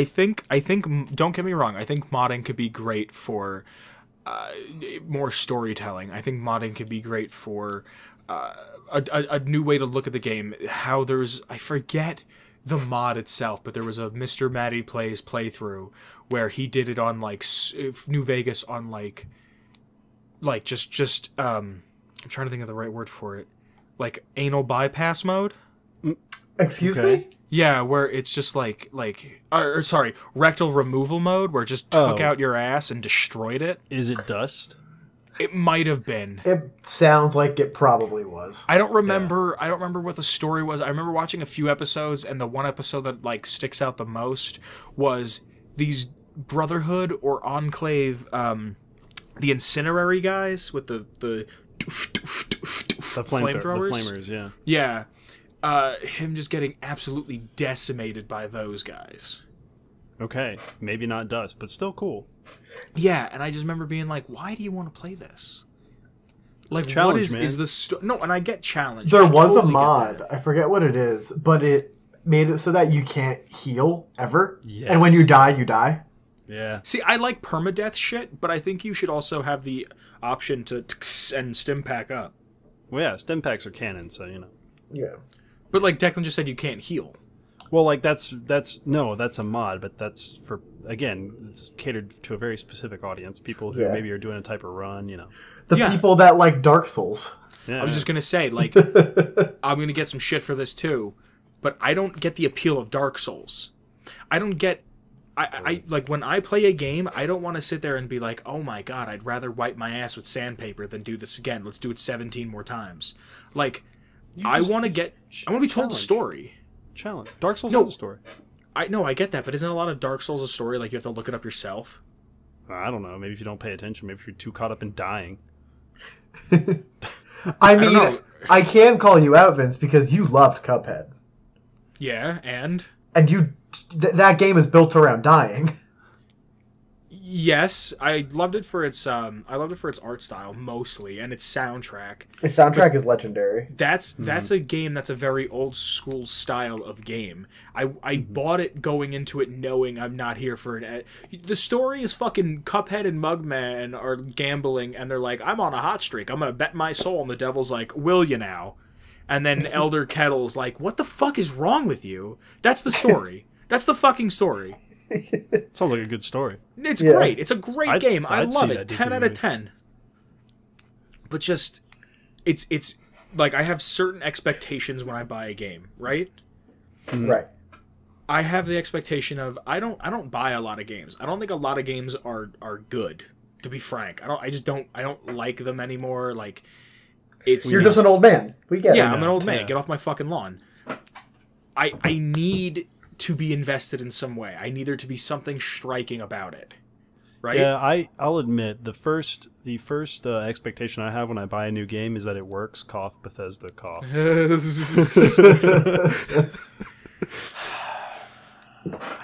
think, don't get me wrong, I think modding could be great for more storytelling. I think modding could be great for... a new way to look at the game. How I forget the mod itself, but there was a Mr. Matty Plays playthrough where he did it on New Vegas on just I'm trying to think of the right word for it, like anal bypass mode. Excuse me? Yeah, where it's just sorry, rectal removal mode, where it just took out your ass and destroyed it. Is it dust? It might have been. It sounds like it probably was. I don't remember. Yeah. I don't remember what the story was. I remember watching a few episodes, and the one episode that sticks out the most was these Brotherhood or Enclave, the incinerary guys with the flamethrowers. The flamers, yeah. Yeah. Him just getting absolutely decimated by those guys. Okay, maybe not dust, but still cool. Yeah, and I just remember being like, why do you want to play this? Like, Challenge, what man. is the no? And I get challenged. There I was totally a mod. I forget what it is, but it made it so that you can't heal ever. Yes. And when you die, you die. Yeah. See, I like permadeath shit, but I think you should also have the option to and stim pack up. Well, yeah, stim packs are canon, so you know. Yeah. But like Declan just said, you can't heal. Well, like that's a mod, but that's for, again, it's catered to a very specific audience. People who maybe are doing a type of run, you know. The people that like Dark Souls. Yeah. I was just gonna say, like, I'm gonna get some shit for this too, but I don't get the appeal of Dark Souls. I don't get. I like when I play a game, I don't want to sit there and be like, oh my god, I'd rather wipe my ass with sandpaper than do this again. Let's do it 17 more times. Like, I want to be told the story. Challenge. Dark Souls is a story. I get that, but isn't a lot of Dark Souls a story? Like, you have to look it up yourself. I don't know. Maybe if you don't pay attention, maybe if you're too caught up in dying. I mean, I can call you out, Vince, because you loved Cuphead. Yeah, and you that game is built around dying. yes, I loved it for its art style mostly, and its soundtrack. The soundtrack is legendary. That's a game that's a very old school style of game. I bought it going into it knowing I'm not here for an the story is fucking Cuphead and Mugman are gambling, and they're like, I'm on a hot streak, I'm gonna bet my soul, and the devil's like, will you now? And then Elder Kettle's like, what the fuck is wrong with you? That's the story. That's the fucking story. Sounds like a good story. It's great. It's a great game. I love it. 10 out of movie. 10. But just, it's like I have certain expectations when I buy a game, right? Right. I have the expectation of I don't buy a lot of games. I don't think a lot of games are good, to be frank. I don't like them anymore. Like, you're just an old man. We get it. Yeah, I'm an old man. Get off my fucking lawn. I need to be invested in some way. I need there to be something striking about it. Right? Yeah, I'll admit the first expectation I have when I buy a new game is that it works. Cough, Bethesda, cough.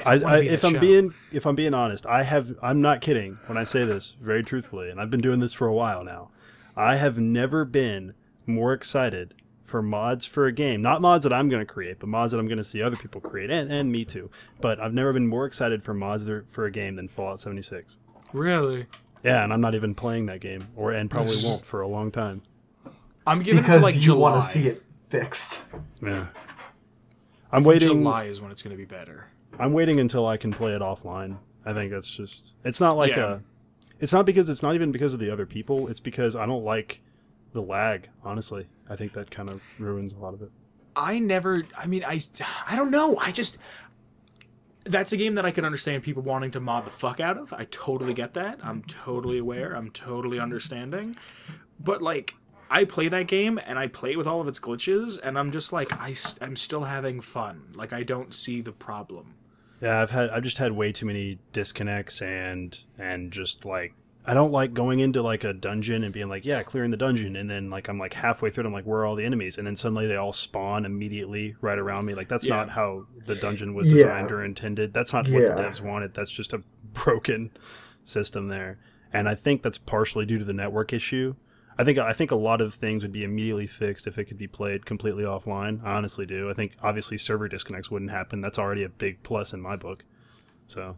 If I'm being honest, I'm not kidding when I say this very truthfully, and I've been doing this for a while now. I have never been more excited for mods for a game. Not mods that I'm going to create, but mods that I'm going to see other people create, and me too. But I've never been more excited for mods for a game than Fallout 76. Really? Yeah, and I'm not even playing that game, and probably won't for a long time. I'm giving because it to like you July. want to see it fixed. Yeah. I'm waiting. July is when it's going to be better. I'm waiting until I can play it offline. I think that's just. It's not like It's not because it's not even because of the other people. It's because I don't like the lag. Honestly, I think that kind of ruins a lot of it. I don't know. That's a game that I can understand people wanting to mod the fuck out of. I totally get that. I'm totally aware. I'm totally understanding. But like, I play that game and I play it with all of its glitches, and I'm just like, I'm still having fun. Like, I don't see the problem. Yeah, I've just had way too many disconnects and just like, I don't like going into like a dungeon and being like, yeah, clearing the dungeon, and then like I'm like halfway through it, I'm like, where are all the enemies? And then suddenly they all spawn immediately right around me. Like, that's not how the dungeon was designed or intended. That's not what the devs wanted. That's just a broken system there. And I think that's partially due to the network issue. I think a lot of things would be immediately fixed if it could be played completely offline. I honestly do. I think obviously server disconnects wouldn't happen. That's already a big plus in my book. So,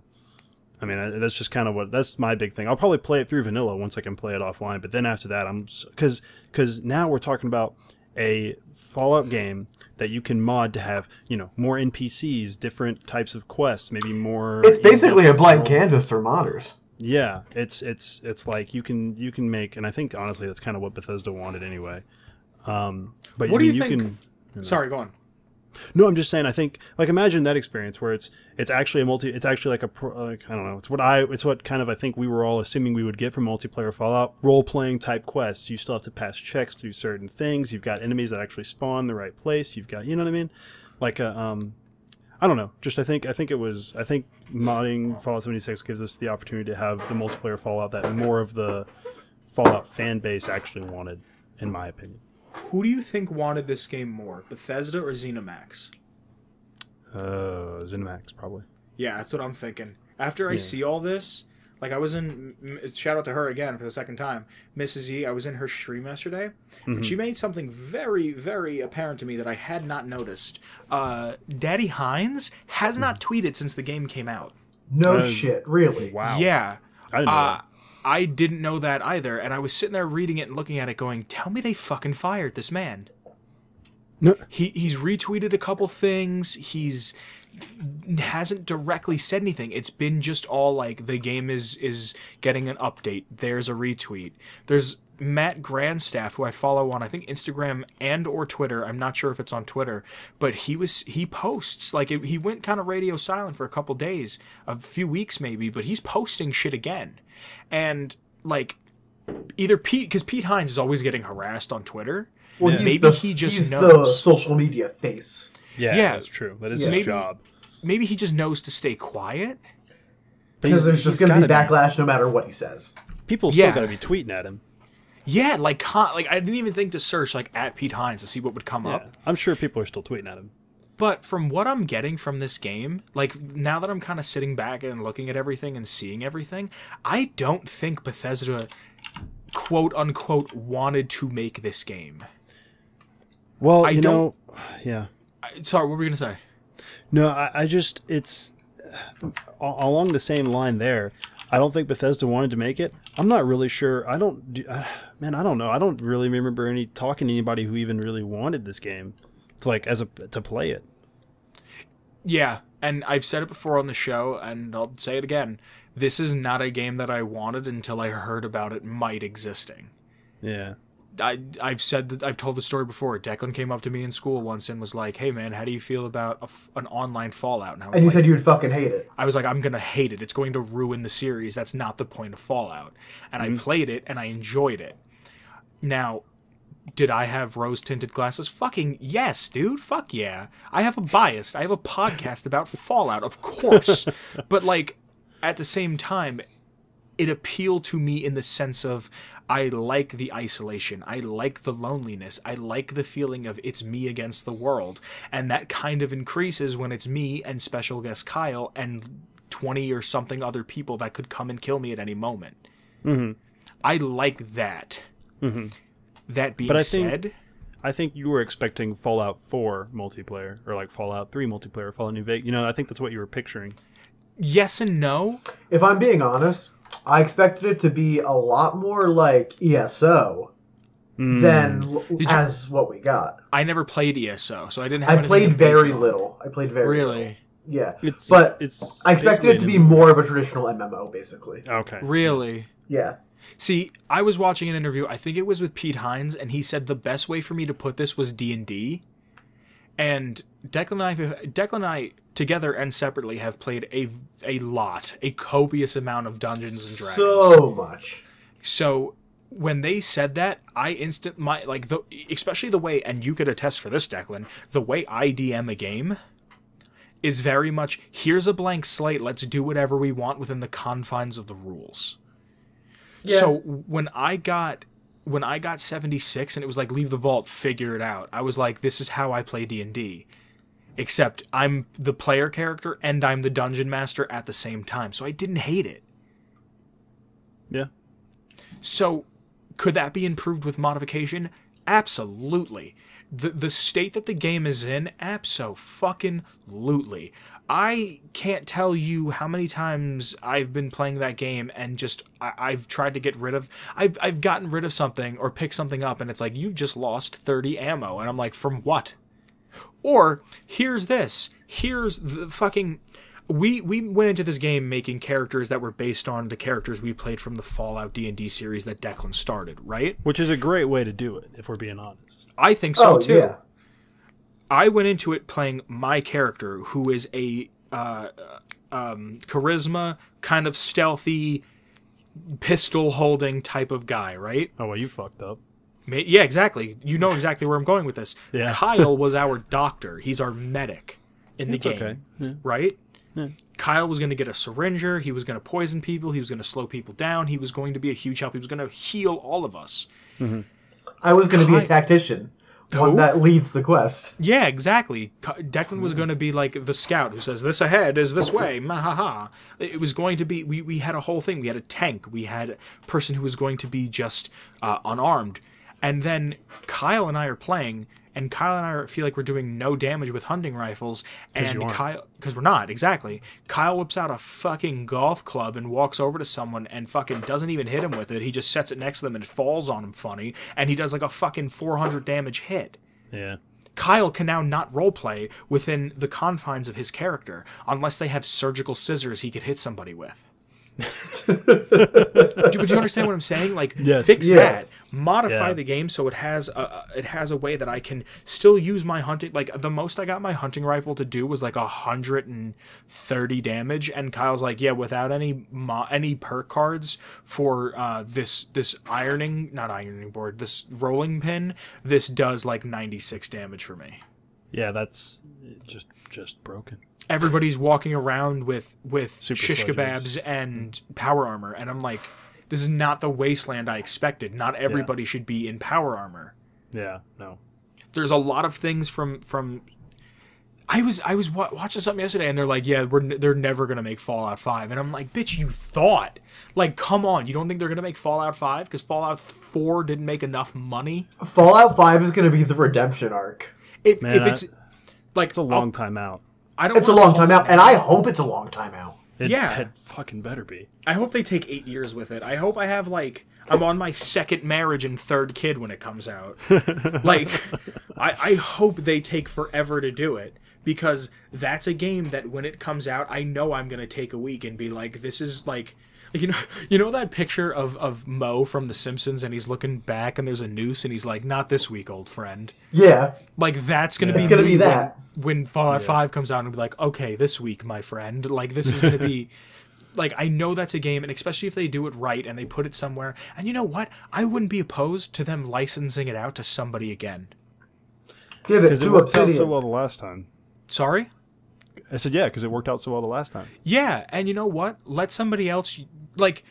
I mean, that's just kind of that's my big thing. I'll probably play it through vanilla once I can play it offline. But then after that, because now we're talking about a Fallout game that you can mod to have, more NPCs, different types of quests, maybe more. It's basically a blank canvas for modders. Yeah, it's like you can make, and I think honestly that's kind of what Bethesda wanted anyway. But what do you think? Sorry, go on. No, I'm just saying. I think like imagine that experience where it's actually it's actually like I don't know. It's what kind of I think we were all assuming we would get from multiplayer Fallout role playing type quests. You still have to pass checks through certain things. You've got enemies that actually spawn in the right place. You've got, you know what I mean, like I don't know. Just I think modding Fallout 76 gives us the opportunity to have the multiplayer Fallout that more of the Fallout fan base actually wanted, in my opinion. Who do you think wanted this game more, Bethesda or ZeniMax? ZeniMax probably. Yeah, that's what I'm thinking. After I see all this, like I was in, shout out to her again for the second time, Mrs. E, I was in her stream yesterday, and she made something very, very apparent to me that I had not noticed. Daddy Hines has not tweeted since the game came out. No shit, really? Wow. Yeah. I didn't know that. I didn't know that either, and I was sitting there reading it and looking at it going, tell me they fucking fired this man. No. He's retweeted a couple things, he's hasn't directly said anything. It's been just all like the game is getting an update. There's a retweet. There's Matt Grandstaff, who I follow on I think Instagram and or Twitter. I'm not sure if it's on Twitter, but he posts like he went kind of radio silent for a couple days, a few weeks maybe, but he's posting shit again. And like either because Pete Hines is always getting harassed on Twitter. Well, maybe he just he's knows. the social media face. Yeah, that's true. That is his job. Maybe he just knows to stay quiet. Because there's just going to be backlash no matter what he says. People still got to be tweeting at him. Yeah, like I didn't even think to search like at Pete Hines to see what would come up. I'm sure people are still tweeting at him. But from what I'm getting from this game, like now that I'm kind of sitting back and looking at everything and seeing everything, I don't think Bethesda, quote unquote, wanted to make this game. Well, you know, yeah. Sorry, what were we gonna say? No, I just it's along the same line there. I don't think Bethesda wanted to make it. I'm not really sure. I don't know. I don't really remember talking to anybody who even really wanted this game to play it. Yeah, and I've said it before on the show, and I'll say it again. This is not a game that I wanted until I heard about it might existing. Yeah. I've told the story before. Declan came up to me in school once and was like, "Hey man, how do you feel about an online Fallout?" And you said you'd fucking hate it. I was like, "I'm gonna hate it. It's going to ruin the series. That's not the point of Fallout." And I played it and I enjoyed it. Now, did I have rose-tinted glasses? Fucking yes, dude. Fuck yeah. I have a bias. I have a podcast about Fallout, of course. But like, at the same time, it appealed to me in the sense of I like the isolation. I like the loneliness. I like the feeling of it's me against the world. And that kind of increases when it's me and special guest Kyle and 20 or something other people that could come and kill me at any moment. I like that. That being said, I think you were expecting Fallout 4 multiplayer or like Fallout 3 multiplayer, Fallout New Vegas. You know, I think that's what you were picturing. Yes and no. If I'm being honest, I expected it to be a lot more like ESO than as what we got. I never played ESO, so I didn't have I played very little. Really? Yeah. I expected it to be more of a traditional MMO, basically. Okay. Really? Yeah. See, I was watching an interview, I think it was with Pete Hines, and he said the best way for me to put this was D&D. And Declan and I, together and separately, have played a copious amount of Dungeons and Dragons. So much. So when they said that, especially the way, and you could attest for this, Declan, the way I DM a game is very much, here's a blank slate, let's do whatever we want within the confines of the rules. Yeah. So when I got 76 and it was like, leave the vault, figure it out, I was like, this is how I play D&D. Except I'm the player character and I'm the dungeon master at the same time. So I didn't hate it. Yeah. So could that be improved with modification? Absolutely. The state that the game is in, abso-fucking-lutely. I can't tell you how many times I've been playing that game and just I've tried to get rid of I've gotten rid of something or picked something up and it's like, you've just lost 30 ammo, and I'm like, from what? Or here's this. Here's the fucking we went into this game making characters that were based on the characters we played from the Fallout D&D series that Declan started, right? Which is a great way to do it, if we're being honest. I think so too. Yeah. I went into it playing my character, who is a charisma, kind of stealthy, pistol-holding type of guy, right? Oh, well, you fucked up. Yeah, exactly. You know exactly where I'm going with this. Yeah. Kyle was our doctor. He's our medic in the game, okay. Yeah. right? Yeah. Kyle was going to get a syringer. He was going to poison people. He was going to slow people down. He was going to be a huge help. He was going to heal all of us. I was going to be a tactician. one that leads the quest. Yeah, exactly. Declan was going to be like the scout who says, this ahead is this way, mahaha. It was going to be, we had a whole thing. We had a tank. We had a person who was going to be just unarmed. And then Kyle and I are playing, and Kyle and I feel like we're doing no damage with hunting rifles. And Kyle, because we're not, exactly. Kyle whips out a fucking golf club and walks over to someone and fucking doesn't even hit him with it. He just sets it next to them and it falls on him funny. And he does like a fucking 400 damage hit. Yeah. Kyle can now not roleplay within the confines of his character unless they have surgical scissors he could hit somebody with. Do you understand what I'm saying? Like, yes. Fix that. Modify the game so it has a way that I can still use my hunting. Like, the most I got my hunting rifle to do was like 130 damage, and Kyle's like, yeah, without any perk cards for this not ironing board, this rolling pin, this does like 96 damage for me. Yeah, that's just broken. Everybody's walking around with Super shish kebabs and power armor, and I'm like, this is not the wasteland I expected. Not everybody should be in power armor. Yeah, no. There's a lot of things from. I was watching something yesterday, and they're like, yeah, they're never gonna make Fallout 5, and I'm like, bitch, you thought? Like, come on, you don't think they're gonna make Fallout 5 because Fallout 4 didn't make enough money? Fallout 5 is gonna be the redemption arc. If it's like, it's a long time out. It's a long time out, and I hope it's a long time out. It fucking better be. I hope they take 8 years with it. I hope I have, like, I'm on my second marriage and third kid when it comes out. Like, I hope they take forever to do it, because that's a game that when it comes out, I know I'm going to take a week and be like, this is, like, you know that picture of Moe from The Simpsons, and he's looking back and there's a noose and he's like, not this week, old friend. Yeah. Like, that's going to It's going to be that. When Fallout 5 comes out and be like, okay, this week, my friend. Like, this is going to be... Like, I know that's a game, and especially if they do it right and they put it somewhere. And you know what? I wouldn't be opposed to them licensing it out to somebody again. Give it Because it to worked out Obsidian. so well the last time. Sorry? I said, yeah, because it worked out so well the last time. Yeah, and you know what? Let somebody else... Like,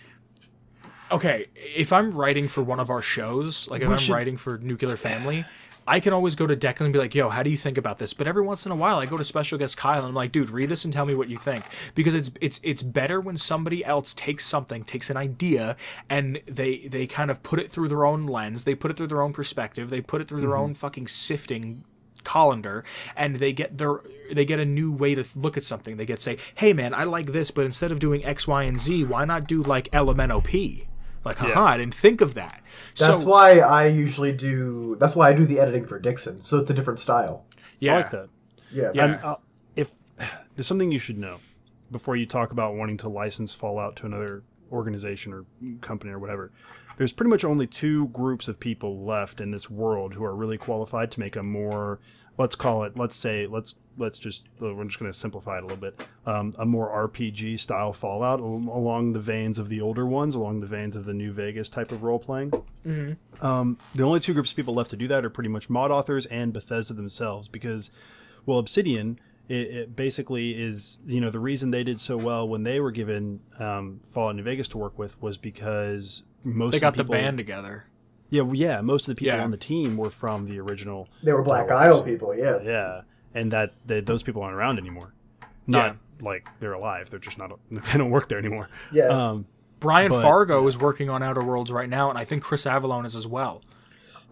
okay, if I'm writing for one of our shows, like if I'm writing for Nuclear Family... I can always go to Declan and be like, yo, how do you think about this? But every once in a while, I go to special guest Kyle and I'm like, dude, read this and tell me what you think. Because it's better when somebody else takes an idea, and they kind of put it through their own lens, they put it through their own perspective, they put it through their own fucking sifting colander, and they get a new way to look at something. They say, hey man, I like this, but instead of doing X, Y, and Z, why not do like LMNOP? Like, I didn't think of that. That's why I do the editing for Dixon, so it's a different style. Yeah. I like that. Yeah. And, if there's something you should know before you talk about wanting to license Fallout to another organization or company or whatever, there's pretty much only two groups of people left in this world who are really qualified to make a more, we're just going to simplify it a little bit, a more RPG style Fallout along the veins of the older ones, along the veins of the New Vegas type of role playing. Mm-hmm. The only two groups of people left to do that are pretty much mod authors and Bethesda themselves, because, well, Obsidian, it basically is, the reason they did so well when they were given Fallout New Vegas to work with was because most of the people, the band together. Yeah, most of the people on the team were from the original. They were Black Isle people, yeah. Yeah, and those people aren't around anymore. Not like they're alive; they're just not. They don't work there anymore. Yeah. Brian Fargo is working on Outer Worlds right now, and I think Chris Avallone is as well.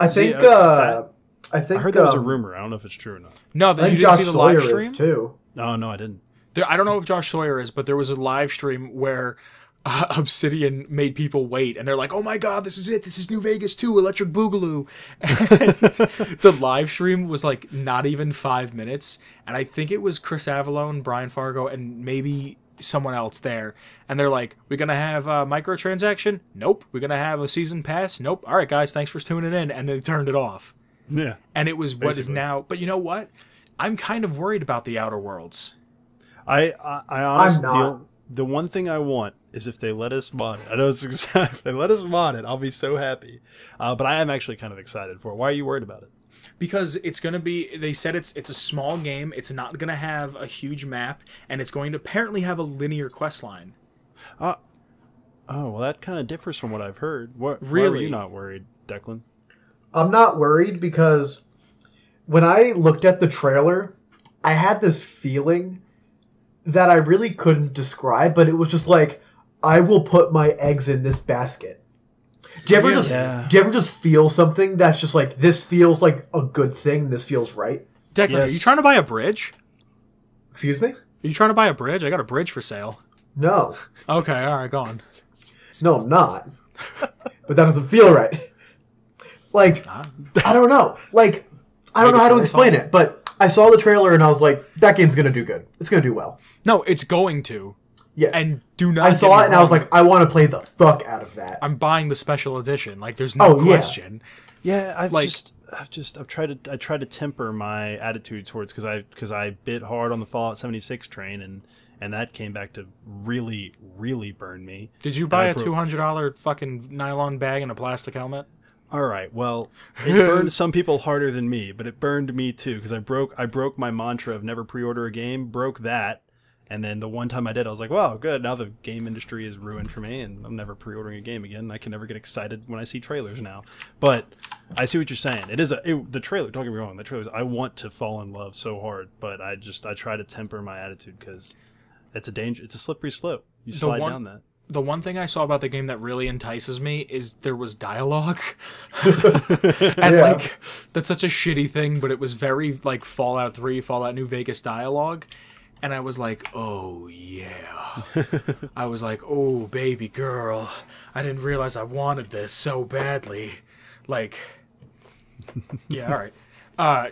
I think I heard that was a rumor. I don't know if it's true or not. No, you didn't see the live Sawyer stream? Is too. No, I didn't. I don't know if Josh Sawyer is, but there was a live stream where Obsidian made people wait, and they're like, oh my god, this is it, this is New Vegas 2, Electric Boogaloo. And the live stream was like not even 5 minutes, and I think it was Chris Avallone, Brian Fargo, and maybe someone else there, and they're like, we're gonna have a microtransaction? Nope. We're gonna have a season pass? Nope. All right guys, thanks for tuning in. And they turned it off. Yeah. And it was what is now, but you know what, I'm kind of worried about the Outer Worlds. I honestly, I'm not. The one thing I want is if they let us mod it. I know it's exact. If they let us mod it, I'll be so happy. But I am actually kind of excited for it. Why are you worried about it? Because it's going to be, they said it's a small game. It's not going to have a huge map, and it's going to apparently have a linear quest line. Oh, well, that kind of differs from what I've heard. Why are you not worried, Declan? I'm not worried because when I looked at the trailer, I had this feeling that I really couldn't describe, but it was just like, I will put my eggs in this basket. Do you ever just feel something that's just like, this feels like a good thing, this feels right? Declan, are you trying to buy a bridge? Excuse me? Are you trying to buy a bridge? I got a bridge for sale. No. Okay, all right, go on. No, I'm not. But that doesn't feel right. Like, I don't know. Like, I don't know how to explain it, but I saw the trailer and I was like, that game's going to do good. It's going to do well. No, it's going to. Yeah. And do not. I saw it and I was like, I want to play the fuck out of that. I'm buying the special edition. Like, there's no question. Yeah, I've tried to temper my attitude towards because I bit hard on the Fallout 76 train and that came back to really, really burn me. Did you buy a $200 fucking nylon bag and a plastic helmet? All right, well, it burned some people harder than me, but it burned me too because I broke my mantra of never pre-order a game, broke that, and then the one time I did, I was like, well, good, now the game industry is ruined for me, and I'm never pre-ordering a game again. I can never get excited when I see trailers now. But I see what you're saying. The trailer, don't get me wrong, the trailers, I want to fall in love so hard, but I try to temper my attitude because it's a slippery slope. You slide down that. The one thing I saw about the game that really entices me is there was dialogue. And like, that's such a shitty thing, but it was very like Fallout 3, Fallout New Vegas dialogue. And I was like, oh yeah. I was like, oh baby girl. I didn't realize I wanted this so badly. Like, yeah, all right.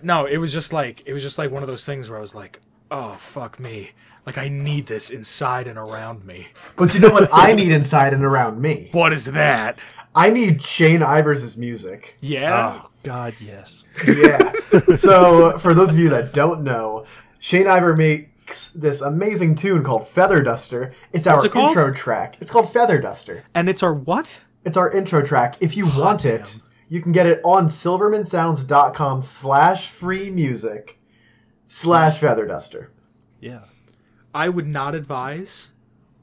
No, it was just like one of those things where I was like, oh fuck me. Like, I need this inside and around me. But you know what I need inside and around me? What is that? I need Shane Ivers' music. Yeah? Oh, God, yes. Yeah. So, for those of you that don't know, Shane Ivers makes this amazing tune called Feather Duster. It's our intro track. It's called Feather Duster. And it's our what? It's our intro track. If you want it, you can get it on silvermansounds.com/free music/Feather Duster. Yeah. I would not advise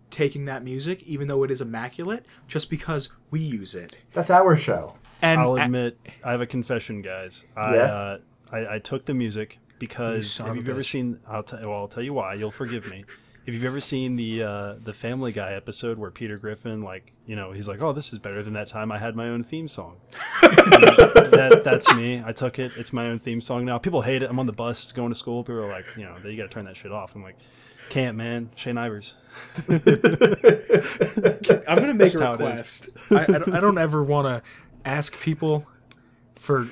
taking that music, even though it is immaculate, just because we use it. That's our show. And I'll admit, I have a confession, guys. Yeah? I took the music because have you ever seen? I'll tell you why. You'll forgive me. If you've ever seen the Family Guy episode where Peter Griffin, like, he's like, oh, this is better than that time I had my own theme song. That's me. I took it. It's my own theme song now. People hate it. I'm on the bus going to school. People are like, you got to turn that shit off. I'm like, can't, man. Shane Ivers. I'm going to make a request. I don't ever want to ask people for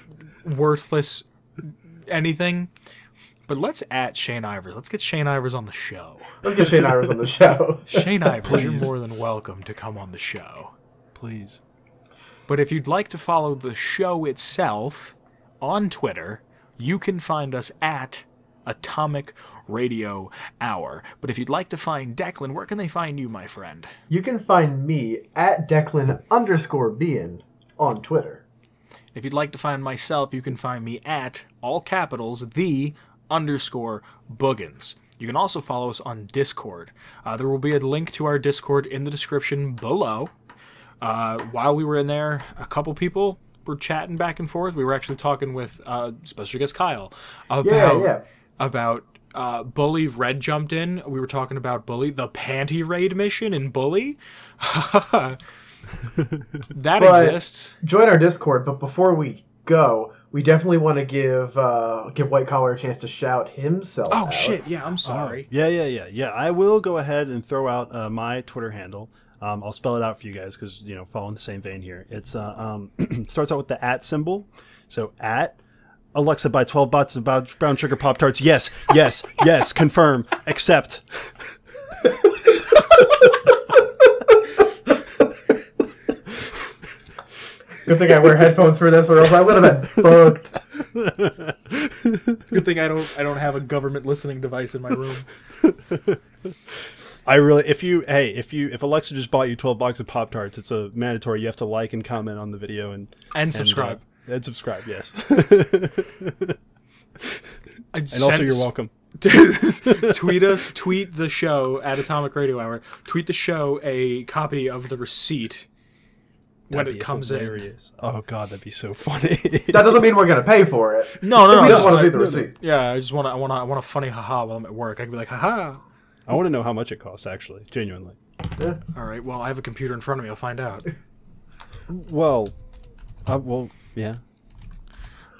worthless anything, but let's at Shane Ivers. Let's get Shane Ivers on the show. Let's get Shane Ivers on the show. Shane Ivers, you're more than welcome to come on the show. Please. But if you'd like to follow the show itself on Twitter, you can find us at Atomic Radio Hour. But if you'd like to find Declan, where can they find you, my friend? You can find me at Declan_Bean on Twitter. If you'd like to find myself, you can find me at, all capitals, _Boogans. You can also follow us on Discord. There will be a link to our Discord in the description below. While we were in there, a couple people were chatting back and forth. We were actually talking with special guest Kyle about Bully. Red jumped in. We were talking about Bully, the panty raid mission in Bully. That exists. Join our Discord, but before we go, we definitely want to give WhiteCollar a chance to shout himself out. Shit, yeah, I'm sorry. Yeah. I will go ahead and throw out my Twitter handle. I'll spell it out for you guys because, fall in the same vein here. It's starts out with the @ symbol. So at Alexa, buy 12 boxes of brown sugar Pop-Tarts. Yes, confirm, accept. Good thing I wear headphones for this, or else I would have been fucked. Good thing I don't have a government listening device in my room. If Alexa just bought you 12 boxes of Pop-Tarts, it's a mandatory. You have to like and comment on the video and subscribe. And subscribe, yes. And also, you're welcome. Tweet the show at Atomic Radio Hour. Tweet the show a copy of the receipt when it comes hilarious. Oh god, that'd be so funny. That doesn't mean we're gonna pay for it. No. We just want to see the receipt. Yeah, I want a funny haha while I'm at work. I can be like, haha. I want to know how much it costs, actually, genuinely. Yeah. All right. Well, I have a computer in front of me. I'll find out. Well, yeah.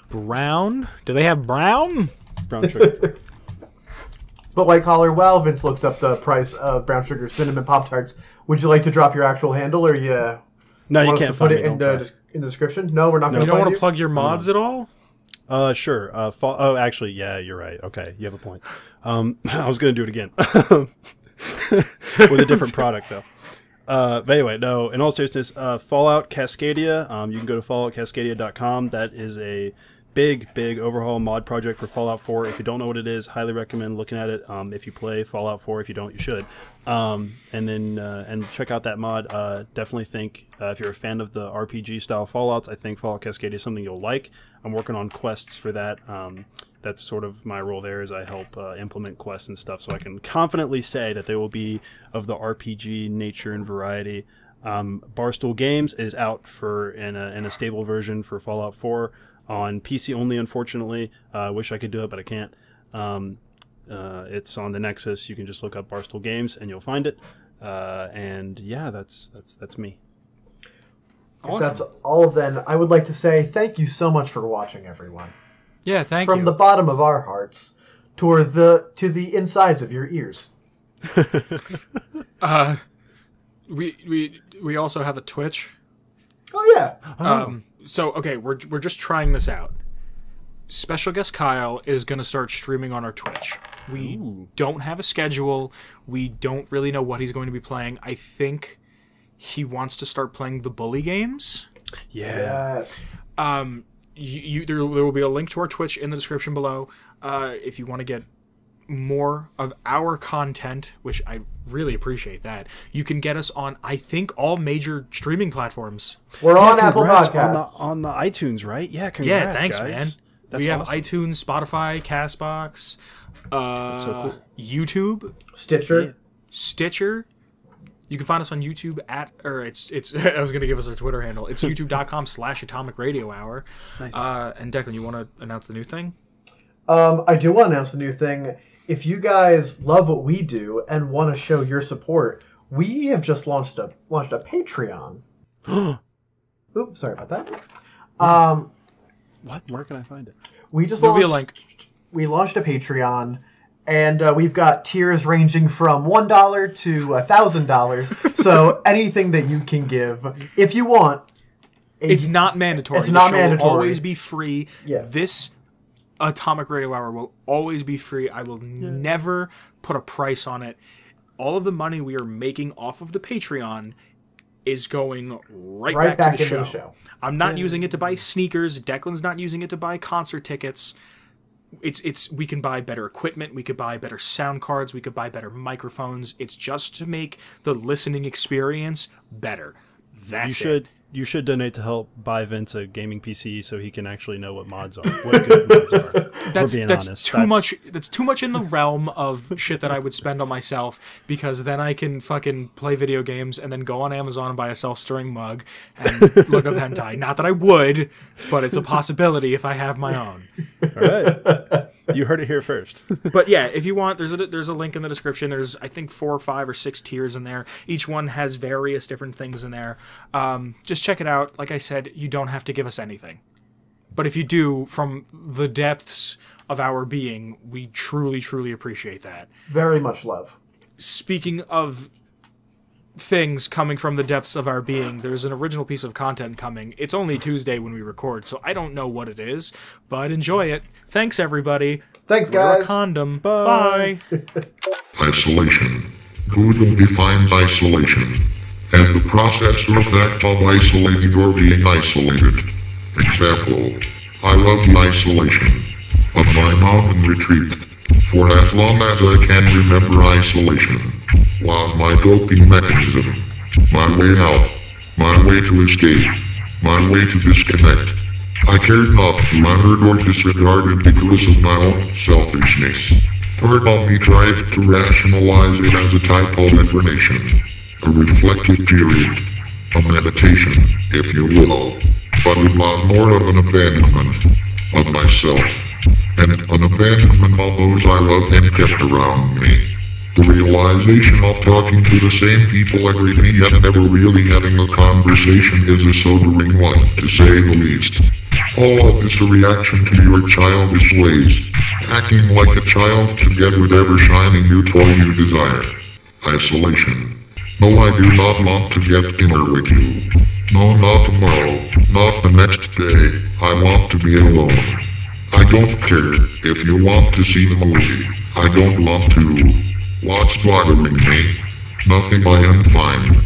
Brown? Do they have brown? Brown sugar. But WhiteCollar, while Vince looks up the price of brown sugar cinnamon Pop-Tarts, would you like to drop your actual handle, or you? No, you want us can't to find put me. it in the description. No, we're not going to. You don't find want to plug your mods at all? Sure. Oh, actually, yeah, you're right. Okay, you have a point. I was going to do it again. With a different product, though. But anyway, no, in all seriousness, Fallout Cascadia, you can go to falloutcascadia.com. That is a big overhaul mod project for Fallout 4. If you don't know what it is, highly recommend looking at it. If you play Fallout 4, if you don't, you should. And check out that mod. Definitely think, if you're a fan of the RPG style Fallouts, I think Fallout Cascadia is something you'll like. I'm working on quests for that. That's sort of my role there, is I help implement quests and stuff, so I can confidently say that they will be of the RPG nature and variety. Barstool Games is out in a stable version for Fallout 4 on PC only, unfortunately. Wish I could do it, but I can't. It's on the Nexus. You can just look up Barstool Games and you'll find it. And yeah, that's me. Awesome. That's all. Then I would like to say thank you so much for watching, everyone. Yeah, thank you. From the bottom of our hearts to the insides of your ears. We also have a Twitch. Oh yeah. So okay, we're just trying this out. Special guest Kyle is going to start streaming on our Twitch. We don't have a schedule. We don't really know what he's going to be playing. I think he wants to start playing the bully games. Yeah. Yes. There will be a link to our Twitch in the description below. If you want to get more of our content, which I really appreciate that, you can get us on, I think, all major streaming platforms. We're on Apple Podcasts. On the iTunes, right? Yeah, congrats, yeah, thanks, guys. man. That's we have awesome. iTunes, Spotify, Castbox, That's so cool. Stitcher. YouTube, Stitcher. You can find us on YouTube it's I was going to give us our Twitter handle. It's youtube.com/Atomic Radio Hour. Nice. And Declan, you want to announce the new thing? I do want to announce the new thing. If you guys love what we do and want to show your support, we have just launched a Patreon. Oops, sorry about that. What? Where can I find it? There'll be a link. We launched a Patreon, and we've got tiers ranging from $1 to $1,000. So anything that you can give, if you want. It's not mandatory. It's not mandatory. Will always be free. Yeah. This Atomic Radio Hour will always be free. I will never put a price on it. All of the money we are making off of the Patreon is going right back to the show. I'm not using it to buy sneakers. Declan's not using it to buy concert tickets. We can buy better equipment. We could buy better sound cards. We could buy better microphones. It's just to make the listening experience better. That's it. You should donate to help buy Vince a gaming PC so he can actually know what mods are. What good mods are. That's honest. Too much. That's too much in the realm of shit that I would spend on myself, because then I can fucking play video games and then go on Amazon and buy a self-stirring mug and look up hentai. Not that I would, but it's a possibility if I have my own. All right. You heard it here first. But yeah, if you want, there's a link in the description. There's, I think, 4 or 5 or 6 tiers in there. Each one has various different things in there. Just check it out. Like I said, you don't have to give us anything. But if you do, from the depths of our being, we truly, truly appreciate that. Very much love. Speaking of things coming from the depths of our being, there's an original piece of content coming. It's only Tuesday when we record, so I don't know what it is, but enjoy it. Thanks, everybody. Thanks, Wear guys. a condom. Bye. Isolation. Google defines isolation as the process or effect of isolating or being isolated. Example: I love the isolation of my mountain retreat. For as long as I can remember isolation was my coping mechanism, my way out, my way to escape, my way to disconnect. I cared not to unheard or disregarded because of my own selfishness. Part of me tried to rationalize it as a type of hibernation, a reflective period, a meditation, if you will, but it was more of an abandonment of myself, and an abandonment of those I loved and kept around me. The realization of talking to the same people every day yet never really having a conversation is a sobering one, to say the least. All of this a reaction to your childish ways, acting like a child to get whatever shiny new toy you desire. Isolation. No, I do not want to get dinner with you. No, not tomorrow, not the next day. I want to be alone. I don't care if you want to see the movie. I don't want to. What's bothering me? Nothing, I am fine.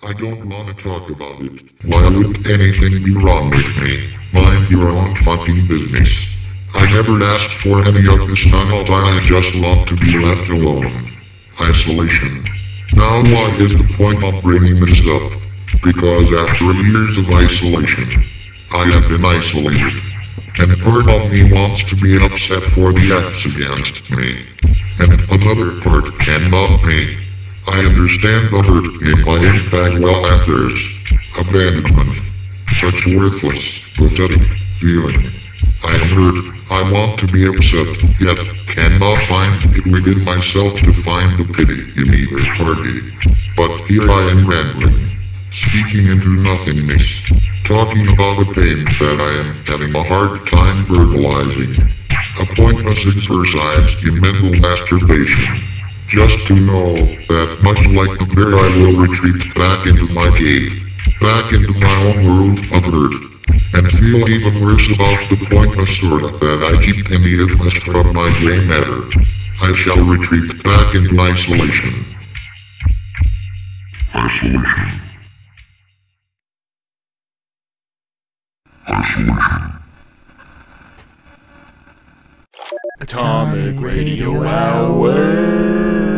I don't want to talk about it. Why would anything be wrong with me? Mind your own fucking business. I never asked for any of this nonsense, I just want to be left alone. Isolation. Now what is the point of bringing this up? Because after years of isolation, I have been isolated. And part of me wants to be upset for the acts against me. And another part cannot be. I understand the hurt in my impact well as theirs. Abandonment. Such worthless, pathetic feeling. I am hurt. I want to be upset, yet cannot find it within myself to find the pity in either party. But here I am rambling, speaking into nothingness, talking about the pain that I am having a hard time verbalizing. A pointless exercise in mental masturbation. Just to know that much like the bear I will retreat back into my cave, back into my own world of hurt, and feel even worse about the pointless aura that I keep in the illness from my gray matter. I shall retreat back into isolation. Isolation. Isolation. Atomic Radio Hour.